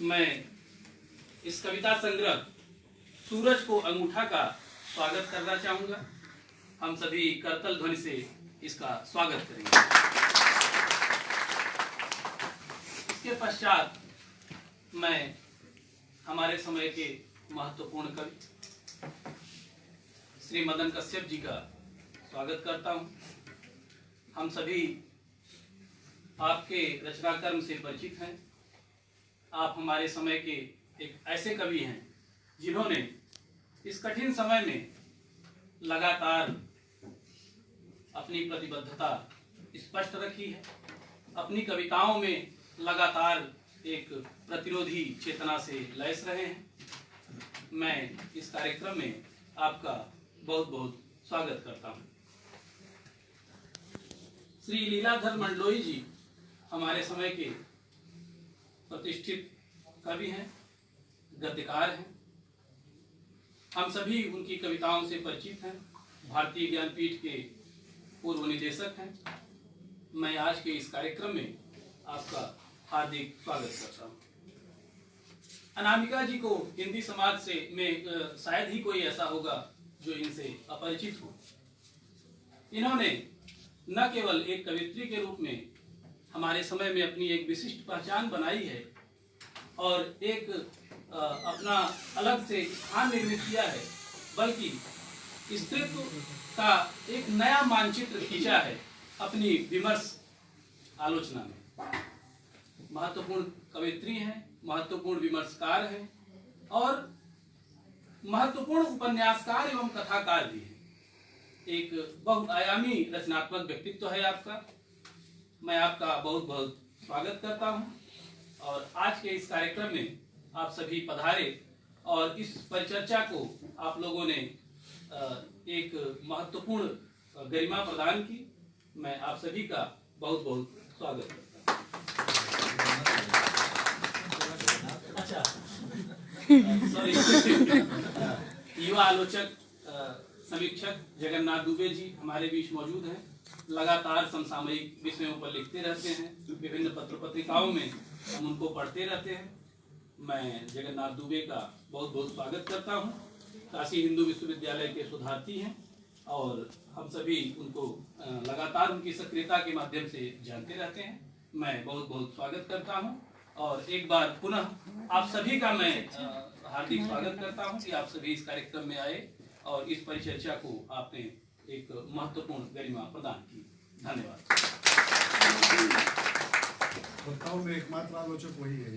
मैं इस कविता संग्रह सूरज को अंगूठा का स्वागत करना चाहूंगा। हम सभी करतल ध्वनि से इसका स्वागत करेंगे। इसके पश्चात मैं हमारे समय के महत्वपूर्ण कवि श्री मदन कश्यप जी का स्वागत करता हूं। हम सभी आपके रचना कर्म से परिचित हैं। आप हमारे समय के एक ऐसे कवि हैं जिन्होंने इस कठिन समय में लगातार अपनी प्रतिबद्धता स्पष्ट रखी है। अपनी कविताओं में लगातार एक प्रतिरोधी चेतना से लैस रहे हैं। मैं इस कार्यक्रम में आपका बहुत बहुत स्वागत करता हूं। श्री लीलाधर मंडलोई जी हमारे समय के प्रतिष्ठित कवि हैं, गद्यकार हैं। हम सभी उनकी कविताओं से परिचित हैं। भारतीय ज्ञानपीठ के पूर्व निदेशक हैं। मैं आज के इस कार्यक्रम में आपका हार्दिक स्वागत करता हूं। अनामिका जी को हिंदी समाज से में शायद ही कोई ऐसा होगा जो इनसे अपरिचित हो। इन्होंने न केवल एक कवित्री के रूप में हमारे समय में अपनी एक विशिष्ट पहचान बनाई है और एक अपना अलग से स्थान निर्मित किया है, बल्कि स्त्रीत्व का एक नया मानचित्र खींचा है अपनी विमर्श आलोचना में। महत्वपूर्ण कवित्री हैं, महत्वपूर्ण विमर्शकार हैं और महत्वपूर्ण उपन्यासकार एवं कथाकार भी हैं। एक बहुआयामी रचनात्मक व्यक्तित्व है आपका। मैं आपका बहुत बहुत स्वागत करता हूं और आज के इस कार्यक्रम में आप सभी पधारे और इस परिचर्चा को आप लोगों ने एक महत्वपूर्ण गरिमा प्रदान की। मैं आप सभी का बहुत बहुत स्वागत करता हूं। अच्छा, सॉरी। युवा आलोचक समीक्षक जगन्नाथ दुबे जी हमारे बीच मौजूद हैं। लगातार समसामयिक विषयों पर लिखते रहते हैं। विभिन्न पत्र पत्रिकाओं में हम उनको पढ़ते रहते हैं। मैं जगन्नाथ दुबे का बहुत बहुत स्वागत करता हूं। काशी हिंदू विश्वविद्यालय के शोधार्थी हैं और हम सभी उनको लगातार उनकी सक्रियता के माध्यम से जानते रहते हैं। मैं बहुत बहुत स्वागत करता हूं और एक बार पुनः आप सभी का मैं हार्दिक स्वागत करता हूं कि आप सभी इस कार्यक्रम में आए और इस परिचर्चा को आपने एक महत्वपूर्ण गरिमा प्रदान की। धन्यवाद। बताओ, मैं एकमात्र आलोचक वही है।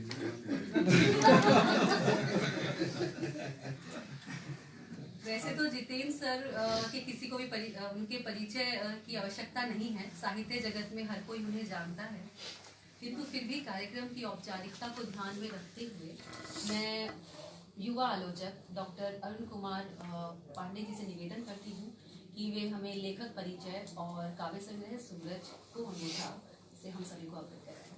वैसे तो जितेंद्र सर के किसी को भी उनके परिचय की आवश्यकता नहीं है। साहित्य जगत में हर कोई उन्हें जानता है, किंतु फिर भी कार्यक्रम की औपचारिकता को ध्यान में रखते हुए मैं युवा आलोचक डॉक्टर अरुण कुमार पांडे जी से निवेदन करती हूँ कि वे हमें लेखक परिचय और काव्य संग्रह सूरज को अंगूठा से हम सभी को अवगत कराएं।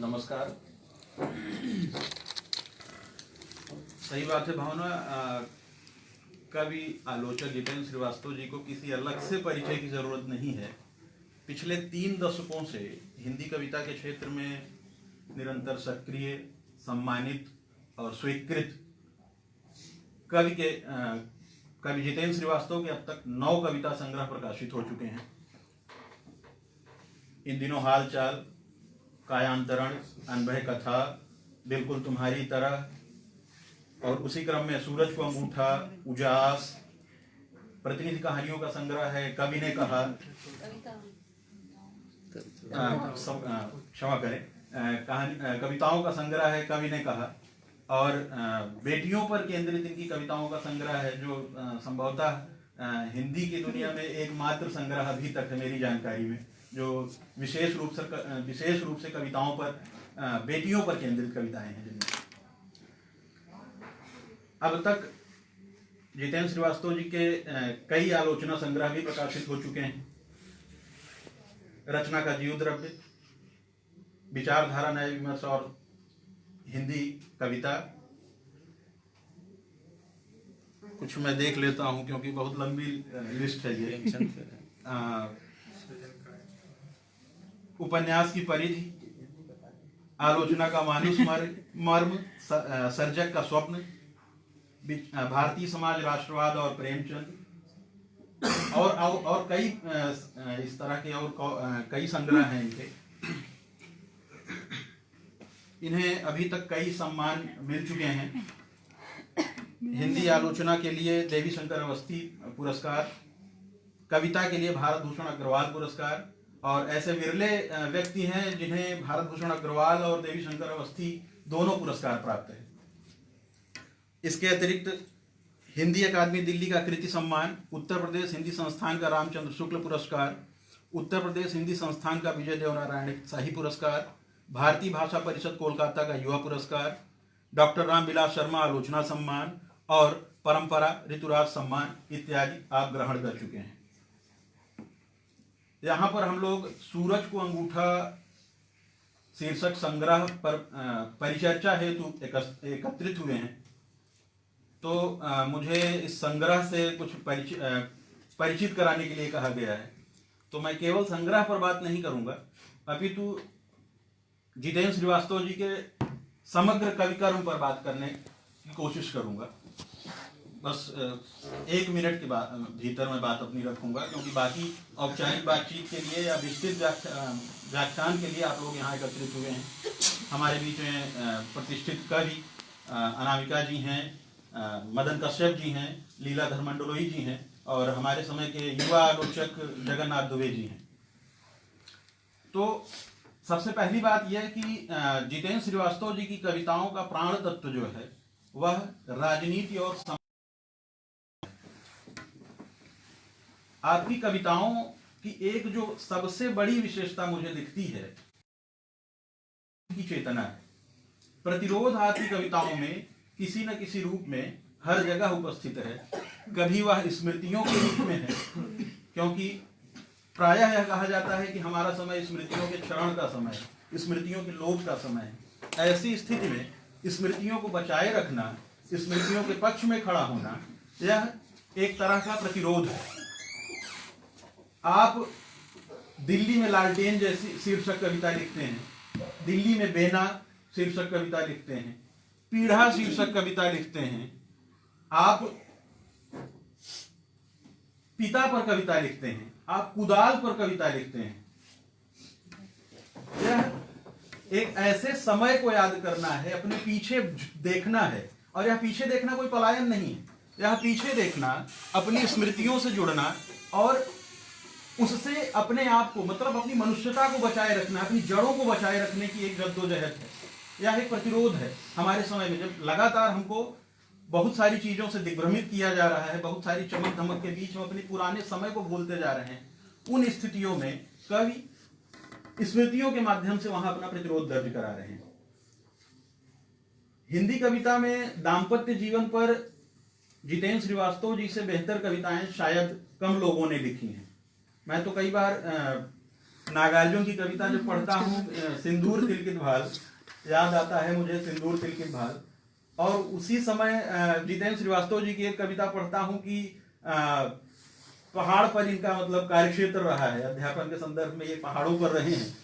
नमस्कार। सही बात है भावना। कवि आलोचक जितेंद्र श्रीवास्तव जी को किसी अलग से परिचय की जरूरत नहीं है। पिछले 3 दशकों से हिंदी कविता के क्षेत्र में निरंतर सक्रिय, सम्मानित और स्वीकृत कवि जितेंद्र श्रीवास्तव के अब तक 9 कविता संग्रह प्रकाशित हो चुके हैं। इन दिनों हाल चाल, कायांतरण, अनभय कथा, बिल्कुल तुम्हारी तरह और उसी क्रम में सूरज को अंगूठा, उजास, प्रतिनिधि कहानियों का संग्रह है कवि ने कहा, क्षमा करें, कविताओं का संग्रह है कवि ने कहा और बेटियों पर केंद्रित इनकी कविताओं का संग्रह है जो संभवतः हिंदी की दुनिया में एकमात्र संग्रह अभी तक है मेरी जानकारी में, जो विशेष रूप से कविताओं पर, बेटियों पर केंद्रित कविताएं हैं जिनमें अब तक जितेंद्र श्रीवास्तव जी के कई आलोचना संग्रह भी प्रकाशित हो चुके हैं। रचना का जीव द्रव्य, विचारधारा न्याय विमर्श और हिंदी कविता। कुछ मैं देख लेता हूं क्योंकि बहुत लंबी लिस्ट है ये। उपन्यास की परिधि, आलोचना का मानुष मर्म, सर्जक का स्वप्न, भारतीय समाज, राष्ट्रवाद और प्रेमचंद, और कई इस तरह के और कई संग्रह हैं इनके। इन्हें अभी तक कई सम्मान मिल चुके हैं। हिंदी आलोचना के लिए देवी शंकर अवस्थी पुरस्कार, कविता के लिए भारत भूषण अग्रवाल पुरस्कार, और ऐसे विरले व्यक्ति हैं जिन्हें भारत भूषण अग्रवाल और देवी शंकर अवस्थी दोनों पुरस्कार प्राप्त है। इसके अतिरिक्त हिंदी अकादमी दिल्ली का कृति सम्मान, उत्तर प्रदेश हिंदी संस्थान का रामचंद्र शुक्ल पुरस्कार, उत्तर प्रदेश हिंदी संस्थान का विजय देवनारायण शाही पुरस्कार, भारतीय भाषा परिषद कोलकाता का युवा पुरस्कार, डॉक्टर रामविलास शर्मा आलोचना सम्मान और परंपरा ऋतुराज सम्मान इत्यादि आप ग्रहण कर चुके हैं। यहाँ पर हम लोग सूरज को अंगूठा शीर्षक संग्रह पर परिचर्चा हेतु एकत्रित हुए हैं। तो मुझे इस संग्रह से कुछ परिचित कराने के लिए कहा गया है। तो मैं केवल संग्रह पर बात नहीं करूंगा, अपितु जितेंद्र श्रीवास्तव जी के समग्र कवि कर्म पर बात करने की कोशिश करूंगा। बस 1 मिनट के भीतर मैं बात अपनी रखूंगा, क्योंकि बाकी औपचारिक बातचीत के लिए या विस्तृत व्याख्यान के लिए आप लोग यहाँ एकत्रित हुए हैं। हमारे बीच में प्रतिष्ठित कवि अनामिका जी हैं, मदन कश्यप जी हैं, लीलाधर मंडलोई जी हैं, और हमारे समय के युवा आलोचक जगन्नाथ दुबे जी हैं। तो सबसे पहली बात यह है कि जितेंद्र श्रीवास्तव जी की कविताओं का प्राण तत्व जो है वह राजनीति और आपकी कविताओं की एक जो सबसे बड़ी विशेषता मुझे दिखती है की चेतना है। प्रतिरोध आपकी कविताओं में किसी न किसी रूप में हर जगह उपस्थित है। कभी वह स्मृतियों के रूप में है, क्योंकि प्रायः यह कहा जाता है कि हमारा समय स्मृतियों के क्षरण का समय है, स्मृतियों के लोप का समय है। ऐसी स्थिति में स्मृतियों को बचाए रखना, स्मृतियों के पक्ष में खड़ा होना, यह एक तरह का प्रतिरोध है। आप दिल्ली में लालटेन जैसी शीर्षक कविता लिखते हैं, दिल्ली में बेना शीर्षक कविता लिखते हैं, पीढ़ा शीर्षक कविता लिखते हैं, आप पिता पर कविता लिखते हैं, आप कुदाल पर कविता लिखते हैं। यह एक ऐसे समय को याद करना है, अपने पीछे देखना है, और यह पीछे देखना कोई पलायन नहीं है। यह पीछे देखना, अपनी स्मृतियों से जुड़ना और उससे अपने आप को, मतलब अपनी मनुष्यता को बचाए रखना, अपनी जड़ों को बचाए रखने की एक जद्दोजहद है। यह एक प्रतिरोध है हमारे समय में, जब लगातार हमको बहुत सारी चीजों से दिग्भ्रमित किया जा रहा है, बहुत सारी चमक धमक के बीच में अपने पुराने समय को भूलते जा रहे हैं। उन स्थितियों में कवि स्मृतियों के माध्यम से वहां अपना प्रतिरोध दर्ज करा रहे हैं। हिंदी कविता में दाम्पत्य जीवन पर जितेंद्र श्रीवास्तव जी से बेहतर कविताएं शायद कम लोगों ने लिखी हैं। मैं तो कई बार नागार्जुन की कविता जब पढ़ता हूँ, सिंदूर तिलकित भाल, याद आता है मुझे सिंदूर तिलकित भाल। और उसी समय जितेंद्र श्रीवास्तव जी की एक कविता पढ़ता हूँ कि पहाड़ पर इनका मतलब कार्यक्षेत्र रहा है, अध्यापन के संदर्भ में ये पहाड़ों पर रहे हैं।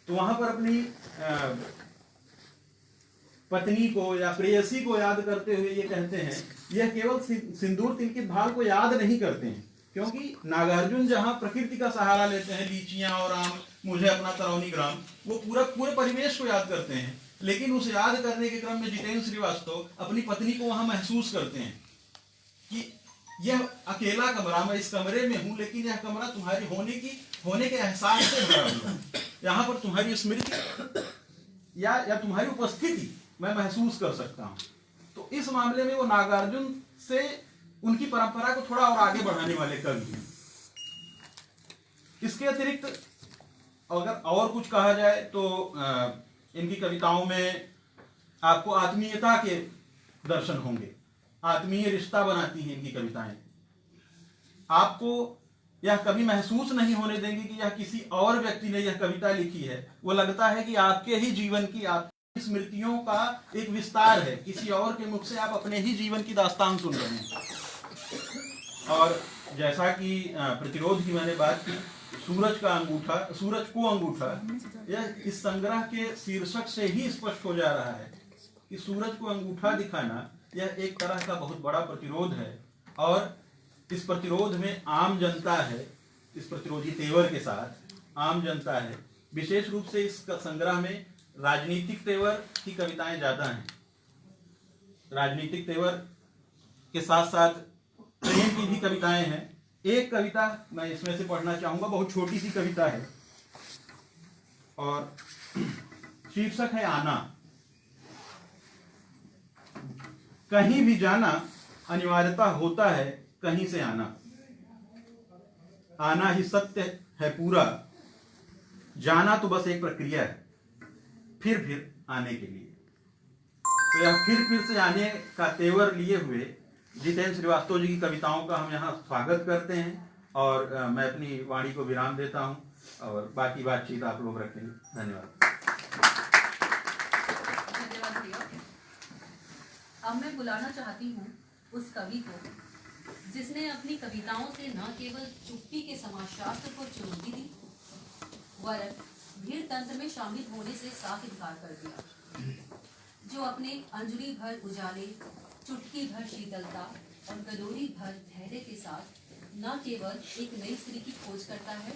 तो वहां पर अपनी पत्नी को या प्रेयसी को याद करते हुए ये कहते हैं, यह केवल सिंदूर तिलकित भाल को याद नहीं करते हैं, क्योंकि नागार्जुन जहां प्रकृति का सहारा लेते हैं, लीचियां और आम, मुझे अपना तरौनी ग्राम, वो पूरे परिवेश को याद करते हैं। लेकिन उस याद करने के क्रम में जितेंद्र श्रीवास्तव अपनी पत्नी को वहां महसूस करते हैं कि यह अकेला कमरा, मैं इस कमरे में हूं, लेकिन यह कमरा तुम्हारी होने के एहसास से भरा हुआ है। यहाँ पर तुम्हारी स्मृति या तुम्हारी उपस्थिति मैं महसूस कर सकता हूं। तो इस मामले में वो नागार्जुन से उनकी परंपरा को थोड़ा और आगे बढ़ाने वाले कवि हैं। इसके अतिरिक्त अगर और कुछ कहा जाए तो इनकी कविताओं में आपको आत्मीयता के दर्शन होंगे, आत्मीय रिश्ता बनाती हैं इनकी कविताएं। आपको यह कभी महसूस नहीं होने देंगे कि यह किसी और व्यक्ति ने यह कविता लिखी है। वो लगता है कि आपके ही जीवन की, आपकी स्मृतियों का एक विस्तार है, किसी और के मुख से आप अपने ही जीवन की दास्तान सुन रहे हैं। और जैसा कि प्रतिरोध की मैंने बात की, सूरज का अंगूठा, सूरज को अंगूठा, यह इस संग्रह के शीर्षक से ही स्पष्ट हो जा रहा है कि सूरज को अंगूठा दिखाना यह एक तरह का बहुत बड़ा प्रतिरोध है। और इस प्रतिरोध में आम जनता है, इस प्रतिरोधी तेवर के साथ आम जनता है। विशेष रूप से इस संग्रह में राजनीतिक तेवर की कविताएं ज्यादा हैं। राजनीतिक तेवर के साथ साथ प्रेम की भी कविताएं हैं। एक कविता मैं इसमें से पढ़ना चाहूंगा, बहुत छोटी सी कविता है और शीर्षक है आना। कहीं भी जाना अनिवार्यता होता है कहीं से आना। आना ही सत्य है पूरा, जाना तो बस एक प्रक्रिया है फिर आने के लिए। तो यह फिर से आने का तेवर लिए हुए जितेंद्र श्रीवास्तव जी की कविताओं का हम यहाँ स्वागत करते हैं और मैं अपनी वाणी को विराम देता हूँ और बाकी बातचीत आप लोग रखेंगे। धन्यवाद। धन्यवाद भैया। अब मैं बुलाना चाहती हूँ उस कवि को जिसने अपनी कविताओं से न केवल चुप्पी के समाजशास्त्र को चुनौती दी, वरन भीड़ तंत्र में शामिल होने से साफ इनकार कर दिया, जो अपने अंजलि भर उजाले, चुटकी भर शीतलता और कटोरी भर धैर्य के साथ न केवल एक नई स्त्री की खोज करता है,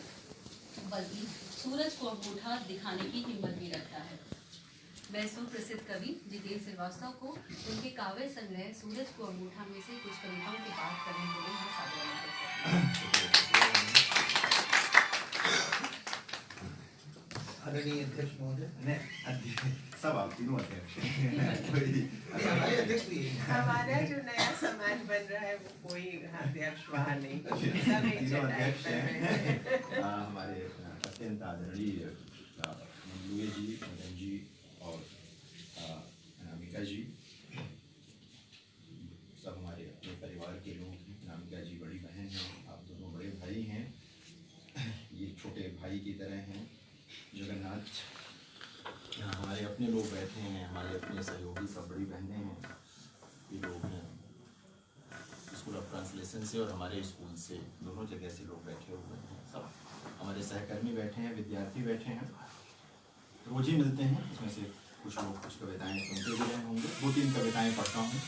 बल्कि सूरज को अंगूठा दिखाने की हिम्मत भी रखता है। मैं सुप्रसिद्ध कवि जितेंद्र श्रीवास्तव को उनके काव्य संग्रह सूरज को अंगूठा में से कुछ कविताओं के पाठ करने के लिए मैं सादर करती हूँ। आदरणीय अध्यक्ष महोदय, सब आप तीनों अध्यक्ष हमारे अध्यक्ष भी हैं। हमारा जो नया समाज बन रहा है वो कोई अध्यक्ष वहाँ नहीं, सब एक तीनों चटाई अध्यक्ष पर हैं। बैठे। हमारे अत्यंत आदरणीय मंगलुए जी, मदन जी और अनामिका जी, सब हमारे अपने परिवार के लोग हैं। अनामिका जी बड़ी बहन हैं, आप दोनों बड़े भाई हैं, ये छोटे भाई की तरह हैं। जगन्नाथ, यहाँ हमारे अपने लोग बैठे हैं, हमारे अपने सहयोगी सब बड़ी बहनें हैं। ये लोग हैं स्कूल ऑफ ट्रांसलेशन से और हमारे स्कूल से, दोनों जगह से लोग बैठे हुए हैं। सब हमारे सहकर्मी बैठे हैं, विद्यार्थी बैठे हैं, रोज ही मिलते हैं। इसमें से कुछ लोग कुछ कविताएं सुनते भी रहे होंगे। 2-3 कविताएं पढ़ता हूँ।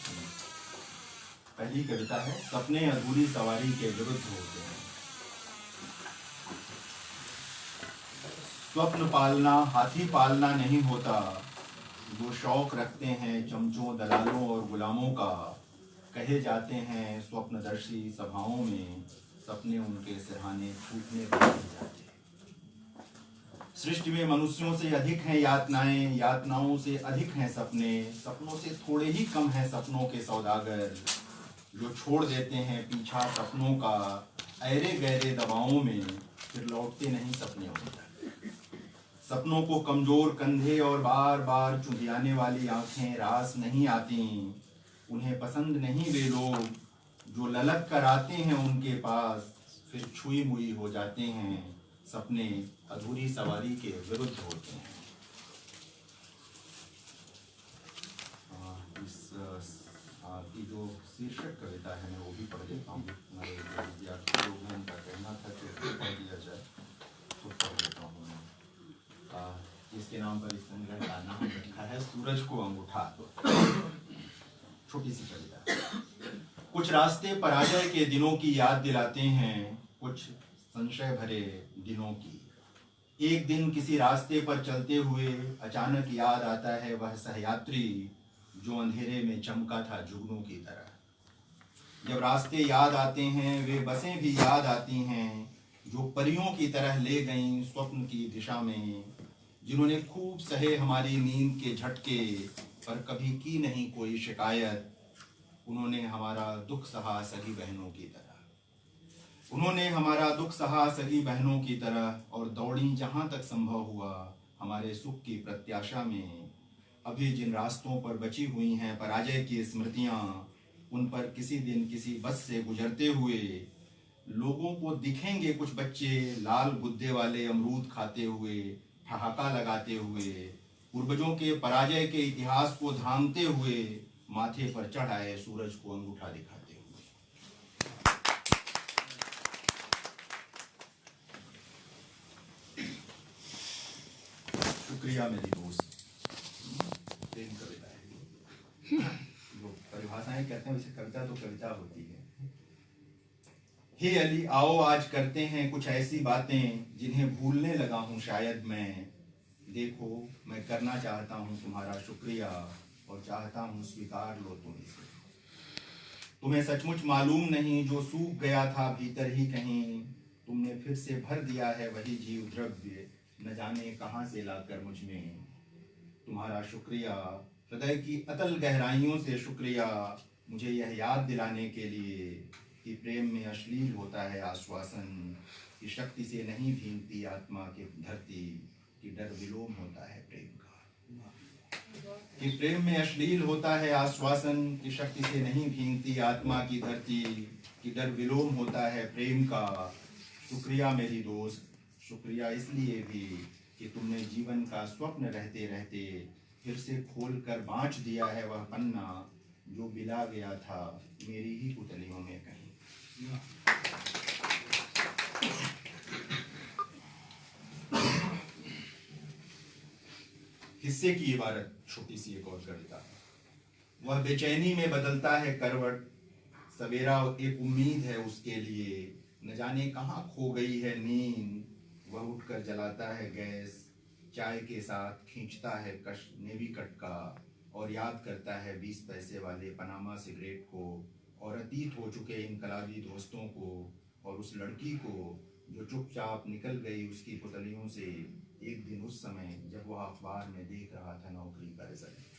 पहली कविता है, सपने अधूरी सवारी के विरुद्ध होते हैं। स्वप्न पालना हाथी पालना नहीं होता, जो शौक रखते हैं चमचों दलालों और गुलामों का। कहे जाते हैं स्वप्नदर्शी सभाओं में, सपने उनके सिरहाने छूटने पर जाते हैं। सृष्टि में मनुष्यों से अधिक हैं यातनाएं, यातनाओं से अधिक हैं सपने, सपनों से थोड़े ही कम हैं सपनों के सौदागर, जो छोड़ देते हैं पीछा सपनों का ऐरे गहरे दबाओं में, फिर लौटते नहीं सपने उनका। सपनों को कमजोर कंधे और बार बार चुंधियाने वाली आंखें रास नहीं आती, उन्हें पसंद नहीं वे लोग जो ललक कर आते हैं उनके पास, फिर छुई मुई हो जाते हैं। सपने अधूरी सवारी के विरुद्ध होते हैं। इस की जो शीर्षक कविता है मैं वो भी पढ़ देता हूँ। हमारे विद्यार्थी लोग हैं, उनका कहना था कि उसको पढ़ दिया जाए, तो पढ़ देता हूँ मैं। जिसके नाम पर इस संग्रह का नाम रखा है सूरज को अंगूठा। छोटी सी कविता। कुछ रास्ते पराजय के दिनों की याद दिलाते हैं, कुछ संशय भरे दिनों की। एक दिन किसी रास्ते पर चलते हुए अचानक याद आता है वह सहयात्री जो अंधेरे में चमका था जुगनू की तरह। जब रास्ते याद आते हैं वे बसें भी याद आती हैं जो परियों की तरह ले गईं स्वप्न की दिशा में, जिन्होंने खूब सहे हमारी नींद के झटके पर कभी की नहीं कोई शिकायत। उन्होंने हमारा दुख सहा सगी बहनों की तरह, उन्होंने हमारा दुख सहा सगी बहनों की तरह और दौड़ी जहाँ तक संभव हुआ हमारे सुख की प्रत्याशा में। अभी जिन रास्तों पर बची हुई हैं पराजय की स्मृतियाँ, उन पर किसी दिन किसी बस से गुजरते हुए लोगों को दिखेंगे कुछ बच्चे लाल गुद्दे वाले अमरूद खाते हुए, ठहाका लगाते हुए, पूर्वजों के पराजय के इतिहास को धामते हुए, माथे पर चढ़ आए सूरज को अंगूठा दिखाते हुए। शुक्रिया मेरी दोस्त। प्रेम कविता है, जो परिभाषाएं कहते हैं वैसे कविता तो कविता होती है। हे अली आओ आज करते हैं कुछ ऐसी बातें जिन्हें भूलने लगा हूँ शायद मैं। देखो मैं करना चाहता हूँ तुम्हारा शुक्रिया और चाहता हूँ स्वीकार लो तुम इसे। तुम्हें सचमुच मालूम नहीं जो सूख गया था भीतर ही कहीं, तुमने फिर से भर दिया है वही जीव द्रव्य न जाने कहाँ से लाकर मुझ में। तुम्हारा शुक्रिया हृदय की अतल गहराइयों से शुक्रिया, मुझे यह याद दिलाने के लिए कि प्रेम में अश्लील होता है आश्वासन, कि शक्ति से नहीं भींगती आत्मा की धरती, कि डर विलोम होता है प्रेम का। कि प्रेम में अश्लील होता है आश्वासन, कि शक्ति से नहीं भींगती आत्मा की धरती, कि डर विलोम होता है प्रेम का। शुक्रिया मेरी दोस्त, शुक्रिया इसलिए भी कि तुमने जीवन का स्वप्न रहते रहते फिर से खोल कर बाँच दिया है वह पन्ना जो बिला गया था मेरी ही पुतलियों में कहीं। हिस्से की इबारत छोटी सी एक और कविता। वह बेचैनी में बदलता है करवट, सवेरा एक उम्मीद है उसके लिए, न जाने कहाँ खो गई है नींद। वह उठकर जलाता है गैस, चाय के साथ खींचता है कश नेवी कट का, और याद करता है 20 पैसे वाले पनामा सिगरेट को, और अतीत हो चुके इनकलाबी दोस्तों को, और उस लड़की को जो चुपचाप निकल गई उसकी पुतलियों से एक दिन उस समय जब वह अखबार में देख रहा था नौकरी का रिजल्ट।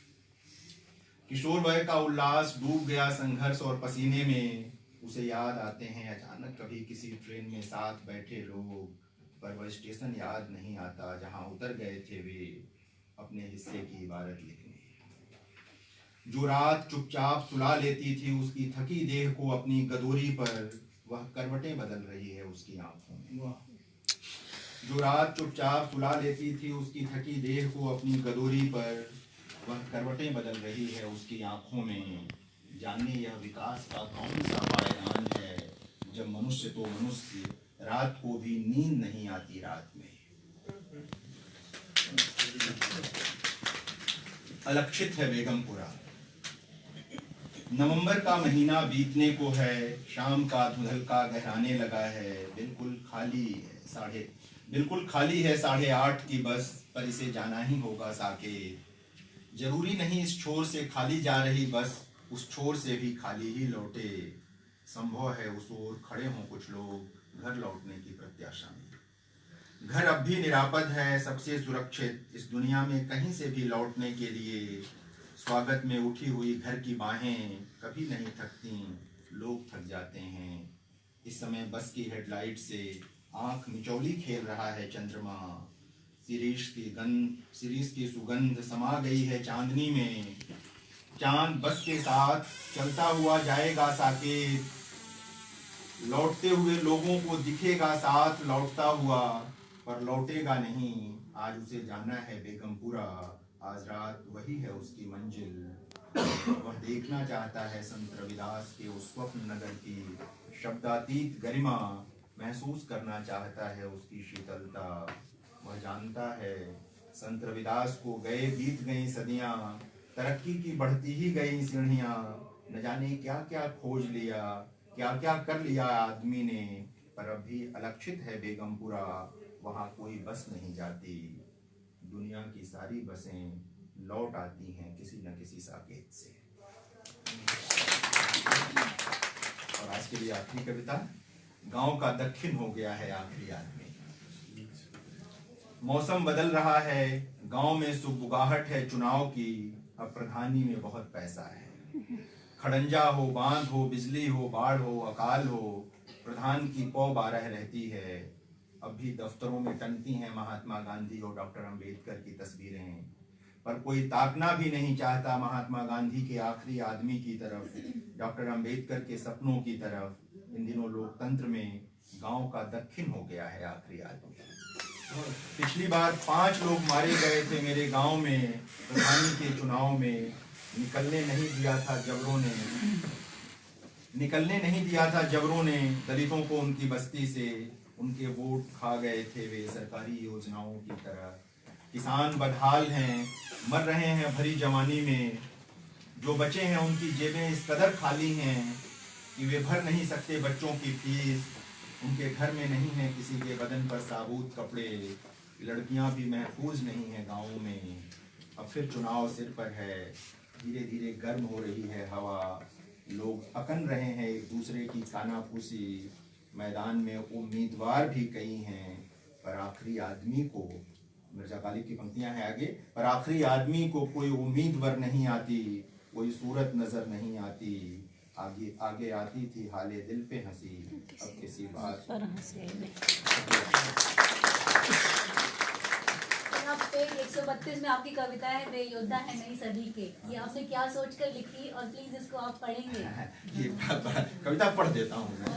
किशोर वय का उल्लास डूब गया संघर्ष और पसीने में। उसे याद आते हैं अचानक कभी किसी ट्रेन में साथ बैठे लोग, पर वह स्टेशन याद नहीं आता जहां उतर गए थे वे अपने हिस्से की इबारत लिखने। जो रात चुपचाप सुला लेती थी उसकी थकी देह को अपनी गदोरी पर, वह करवटें बदल रही है उसकी आंखों में। जो रात चुपचाप सुला लेती थी उसकी थकी देह को अपनी गदोरी पर, वह करवटें बदल रही है उसकी आंखों में। जाने यह विकास का कौन सा पायदान है जब मनुष्य तो मनुष्य रात को भी नींद नहीं आती रात में। अलक्षित है बेगमपुरा। नवंबर का महीना बीतने को है, शाम का धुंधलका गहराने लगा है। बिल्कुल खाली है 8:30 की बस, पर इसे जाना ही होगा साकेत। जरूरी नहीं इस छोर से खाली जा रही बस उस छोर से भी खाली ही लौटे। संभव है उस ओर खड़े हों कुछ लोग घर लौटने की प्रत्याशा में। घर अब भी निरापद है, सबसे सुरक्षित इस दुनिया में कहीं से भी लौटने के लिए। स्वागत में उठी हुई घर की बाहें कभी नहीं थकती, लोग थक जाते हैं। इस समय बस की हेडलाइट से आंख मिचौली खेल रहा है चंद्रमा। शिरीष की सुगंध समा गई है चांदनी में। चांद बस के साथ चलता हुआ जाएगा साकेत, लौटते हुए लोगों को दिखेगा साथ लौटता हुआ, पर लौटेगा नहीं। आज उसे जाना है बेगमपुरा, आज रात वही है उसकी मंजिल। वह देखना चाहता है संत रविदास के उस स्वप्न नगर की शब्दातीत गरिमा, महसूस करना चाहता है उसकी शीतलता। वह जानता है संत रविदास को गए बीत गई सदियां, तरक्की की बढ़ती ही गई सीढ़ियां। न जाने क्या क्या खोज लिया, क्या क्या कर लिया आदमी ने, पर अभी अलक्षित है बेगमपुरा। वहाँ कोई बस नहीं जाती, दुनिया की सारी बसें लौट आती हैं किसी न किसी साकेत से। और आज के लिए आखिरी कविता। गांव का दक्षिण हो गया है आखिरी आदमी। मौसम बदल रहा है, गांव में सुबुगाहट है चुनाव की। अब प्रधानी में बहुत पैसा है, खड़ंजा हो बांध हो बिजली हो बाढ़ हो अकाल हो, प्रधान की पौ 12 रहती है। अब भी दफ्तरों में टंगती हैं महात्मा गांधी और डॉक्टर अंबेडकर की तस्वीरें, पर कोई ताकना भी नहीं चाहता महात्मा गांधी के आखिरी आदमी की तरफ, डॉक्टर अंबेडकर के सपनों की तरफ। इन दिनों लोकतंत्र में गांव का दक्षिण हो गया है आखिरी आदमी। पिछली बार 5 लोग मारे गए थे मेरे गांव में, प्रधानी के चुनाव में। निकलने नहीं दिया था जबरों ने दलितों को उनकी बस्ती से। उनके वोट खा गए थे वे सरकारी योजनाओं की तरह। किसान बदहाल हैं, मर रहे हैं भरी जवानी में। जो बचे हैं उनकी जेबें इस कदर खाली हैं कि वे भर नहीं सकते बच्चों की फीस। उनके घर में नहीं है किसी के बदन पर साबुत कपड़े। लड़कियां भी महफूज नहीं हैं गाँवों में। अब फिर चुनाव सिर पर है, धीरे धीरे गर्म हो रही है हवा। लोग अकन रहे हैं एक दूसरे की कानाफूसी। मैदान में उम्मीदवार भी कई हैं, पर आखिरी आदमी को, मिर्जा गालिब की पंक्तियां हैं आगे, पर आखिरी आदमी को कोई उम्मीदवार नहीं आती, कोई सूरत नजर नहीं आती। आगे आगे आती थी हाले दिल पे हंसी, अब किसी बात पर आप पेज 132 में आपकी कविता है वे योद्धा है नई सदी के। ये आपने क्या सोचकर लिखी और प्लीज इसको आप पढ़ेंगे? ये कविता पढ़ देता हूँ मैं।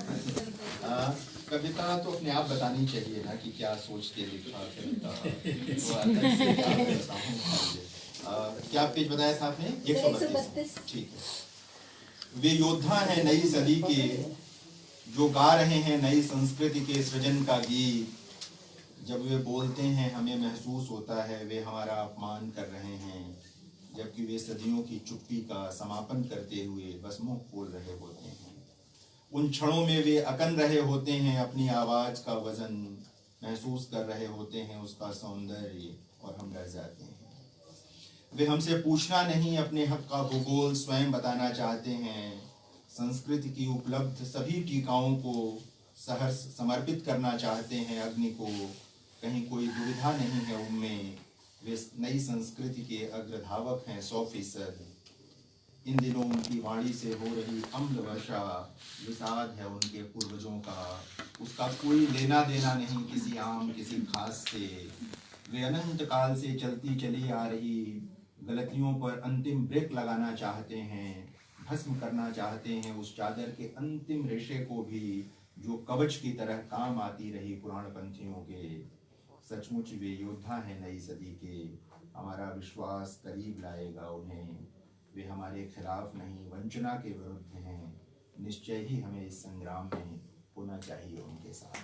कविता तो अपने आप बतानी चाहिए ना कि क्या सोच के लिखा कविता। तो अंदर से क्या कहता हूँ। क्या पेज बताया था आपने? 132। ठीक है। वे योद्धा हैं नई सदी के, जो गा रहे हैं नई संस्कृति के सृजन का गीत। जब वे बोलते हैं हमें महसूस होता है वे हमारा अपमान कर रहे हैं, जबकि वे सदियों की चुप्पी का समापन करते हुए बस मुंह खोल रहे होते हैं। उन क्षणों में वे अकन रहे होते हैं अपनी आवाज का वजन, महसूस कर रहे होते हैं उसका सौंदर्य, और हम डर जाते हैं। वे हमसे पूछना नहीं अपने हक का भूगोल स्वयं बताना चाहते हैं। संस्कृति की उपलब्ध सभी टीकाओं को सहर्ष समर्पित करना चाहते हैं अग्नि को। कहीं कोई दुविधा नहीं है उनमें, वे नई संस्कृति के अग्रधावक हैं 100%। इन दिनों उनकी वाणी से हो रही अम्ल वर्षा विषाद है उनके पूर्वजों का। उसका कोई लेना देना नहीं किसी आम किसी खास से। वे अनंत काल से चलती चली आ रही गलतियों पर अंतिम ब्रेक लगाना चाहते हैं, भस्म करना चाहते हैं उस चादर के अंतिम रेशे को भी जो कवच की तरह काम आती रही पुराणपंथियों के। सचमुच वे योद्धा हैं नई सदी के, हमारा विश्वास करीब लाएगा उन्हें। वे हमारे खिलाफ नहीं वंचना के विरुद्ध हैं, निश्चय ही हमें इस संग्राम में होना चाहिए उनके साथ।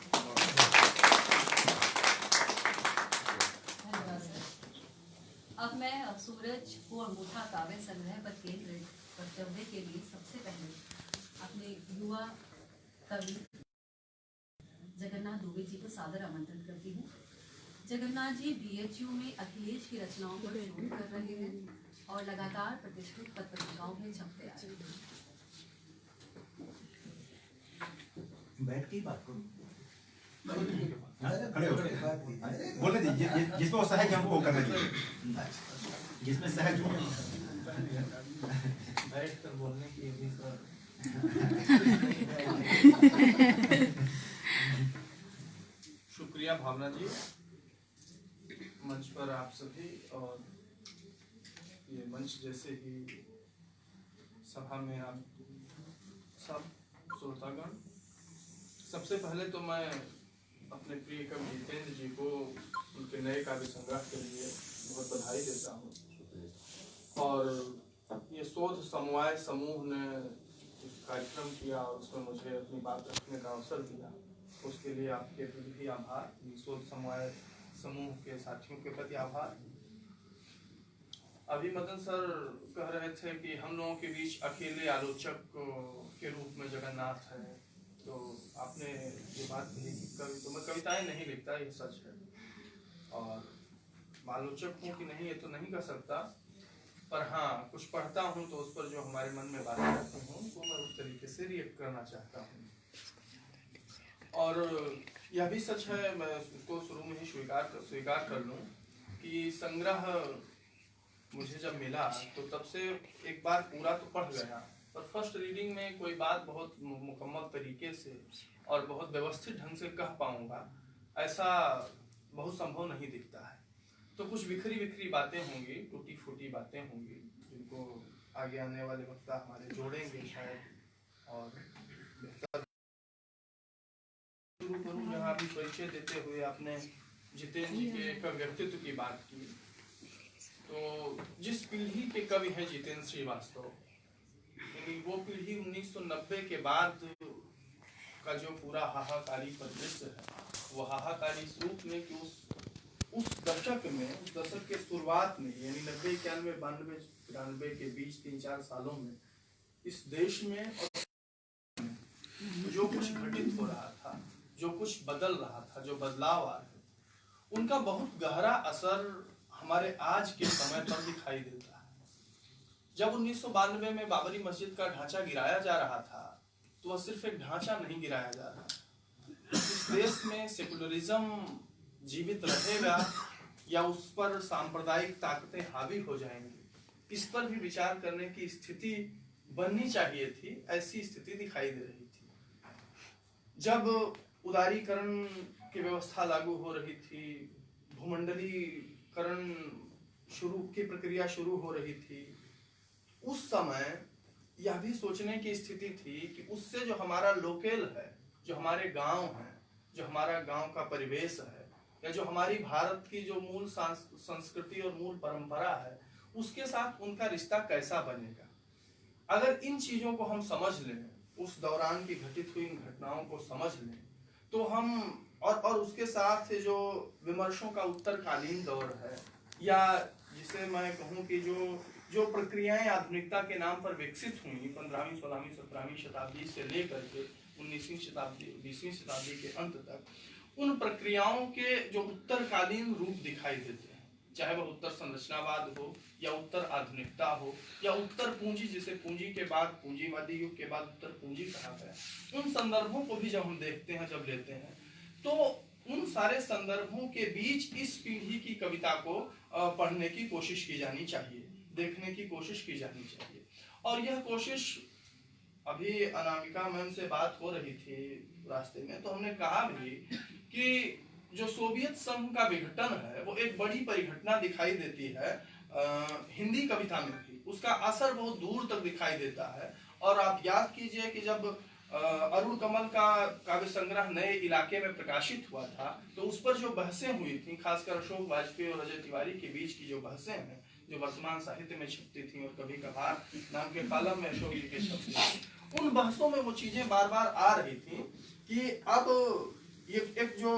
अब मैं सूरज को अंगूठा काव्य संग्रह पर केंद्रित वक्तव्य के लिए सबसे पहले अपने युवा कवि जगन्नाथ दुबे जी को सादर आमंत्रित करती हूँ। जगन्नाथ जी BHU में अखिलेश की रचनाओं पर शोध कर रहे हैं और लगातार प्रतिष्ठित पत्रिकाओं में छपते आ रहे हैं। बैठ के ही बात करो, खड़े हो बोलने दीजिए, जिसमें सहज हमको करना चाहिए, जिसमें सहज हो। बैठ कर बोलने की भी शुक्रिया भावना जी, मंच पर आप सभी और ये मंच जैसे ही सभा में आप सब श्रोतागण। सबसे पहले तो मैं अपने प्रिय कवि जितेंद्र जी को उनके नए काव्य संग्रह के लिए बहुत बधाई देता हूँ। और ये शोध समवाय समूह ने कार्यक्रम किया और उसमें मुझे अपनी बात रखने का अवसर दिया, उसके लिए आपके प्रति भी आभार। शोध समवाय समूह के साथियों के प्रति आभार। अभी मदन सर कह रहे थे कि हम लोगों के बीच अकेले आलोचक के रूप में जगन्नाथ है, तो आपने ये बात कही कि कवि तो मैं कविताएं नहीं लिखता, ये सच है, और आलोचक हूँ कि नहीं ये तो नहीं कह सकता, पर हाँ कुछ पढ़ता हूँ तो उस पर जो हमारे मन में बातें आती हूँ तो मैं उस तरीके से रिएक्ट करना चाहता हूँ। और यह भी सच है, मैं उसको शुरू में ही स्वीकार कर लूँ कि संग्रह मुझे जब मिला तो तब से एक बार पूरा तो पढ़ गया, पर फर्स्ट रीडिंग में कोई बात बहुत मुकम्मल तरीके से और बहुत व्यवस्थित ढंग से कह पाऊंगा ऐसा बहुत संभव नहीं दिखता है। तो कुछ बिखरी बातें होंगी, टूटी फूटी बातें होंगी, जिनको आगे आने वाले वक्ता हमारे जोड़ेंगे शायद। और बेहतर शुरू करूँ जहाँ अभी परिचय देते हुए आपने जितेंद्र जी के व्यक्तित्व की बात की, तो जिस पीढ़ी के कवि हैं जितेंद्र श्रीवास्तव, यानी वो पीढ़ी 1990 के बाद का जो पूरा हाहाकारी परिदृश्य है, वो हाहाकारी इस रूप में कि उस उस दशक के शुरुआत में, यानी 90, 91, 92, 93 के बीच 3-4 सालों में इस देश में और जो कुछ घटित हो रहा था, जो कुछ बदल रहा था, जो बदलाव आ रहे थे, उनका बहुत गहरा असर हमारे आज के समय पर दिखाई देता है। जब 1992 में बाबरी मस्जिद का ढांचा गिराया जा रहा था, तो वह सिर्फ एक ढांचा नहीं गिराया जा रहा था। इस देश में सेकुलरिज्म जीवित रहेगा या उस पर सांप्रदायिक ताकतें हावी हो जाएंगी, इस पर भी विचार करने की स्थिति बननी चाहिए थी। ऐसी स्थिति दिखाई दे रही थी। जब उदारीकरण की व्यवस्था लागू हो रही थी, भूमंडलीकरण की प्रक्रिया शुरू हो रही थी, उस समय यह भी सोचने की स्थिति थी कि उससे जो हमारा लोकल है, जो हमारे गांव हैं, जो हमारा गांव का परिवेश है, या जो हमारी भारत की जो मूल संस्कृति और मूल परंपरा है, उसके साथ उनका रिश्ता कैसा बनेगा। अगर इन चीजों को हम समझ लें, उस दौरान की घटित हुई इन घटनाओं को समझ लें, तो हम और उसके साथ जो विमर्शों का उत्तरकालीन दौर है, या जिसे मैं कहूँ कि जो प्रक्रियाएं आधुनिकता के नाम पर विकसित हुई 15वीं, 16वीं, 17वीं शताब्दी से लेकर के 19वीं शताब्दी, 20वीं शताब्दी के अंत तक, उन प्रक्रियाओं के जो उत्तरकालीन रूप दिखाई देते हैं, चाहे वह उत्तर संरचनावाद हो, या उत्तर आधुनिकता हो, या उत्तर पूंजी, जिसे पूंजी के बाद, पूंजीवादी युग के बाद उत्तर पूंजी कहा गया, उन संदर्भों को भी जब हम देखते हैं, जब लेते हैं, तो उन सारे संदर्भों के बीच इस पीढ़ी की कविता को पढ़ने की कोशिश की जानी चाहिए, देखने की कोशिश की जानी चाहिए। और यह कोशिश, अभी अनामिका मैम से बात हो रही थी रास्ते में, तो हमने कहा भी कि जो सोवियत संघ का विघटन है, वो एक बड़ी परिघटना दिखाई देती है हिंदी कविता में भी। उसका असर बहुत दूर तक दिखाई देता है। और आप याद कीजिए कि जब अरुण कमल का काव्य संग्रह नए इलाके में प्रकाशित हुआ था, तो उस पर जो बहसें हुई थी, खासकर अशोक वाजपेयी और अजय तिवारी के बीच की जो बहसें हैं, जो वर्तमान साहित्य में छपती थी और कभी कभार नाम के कॉलम में अशोक जी के छपती थी, उन बहसों में वो चीजें बार बार आ रही थी कि अब ये एक जो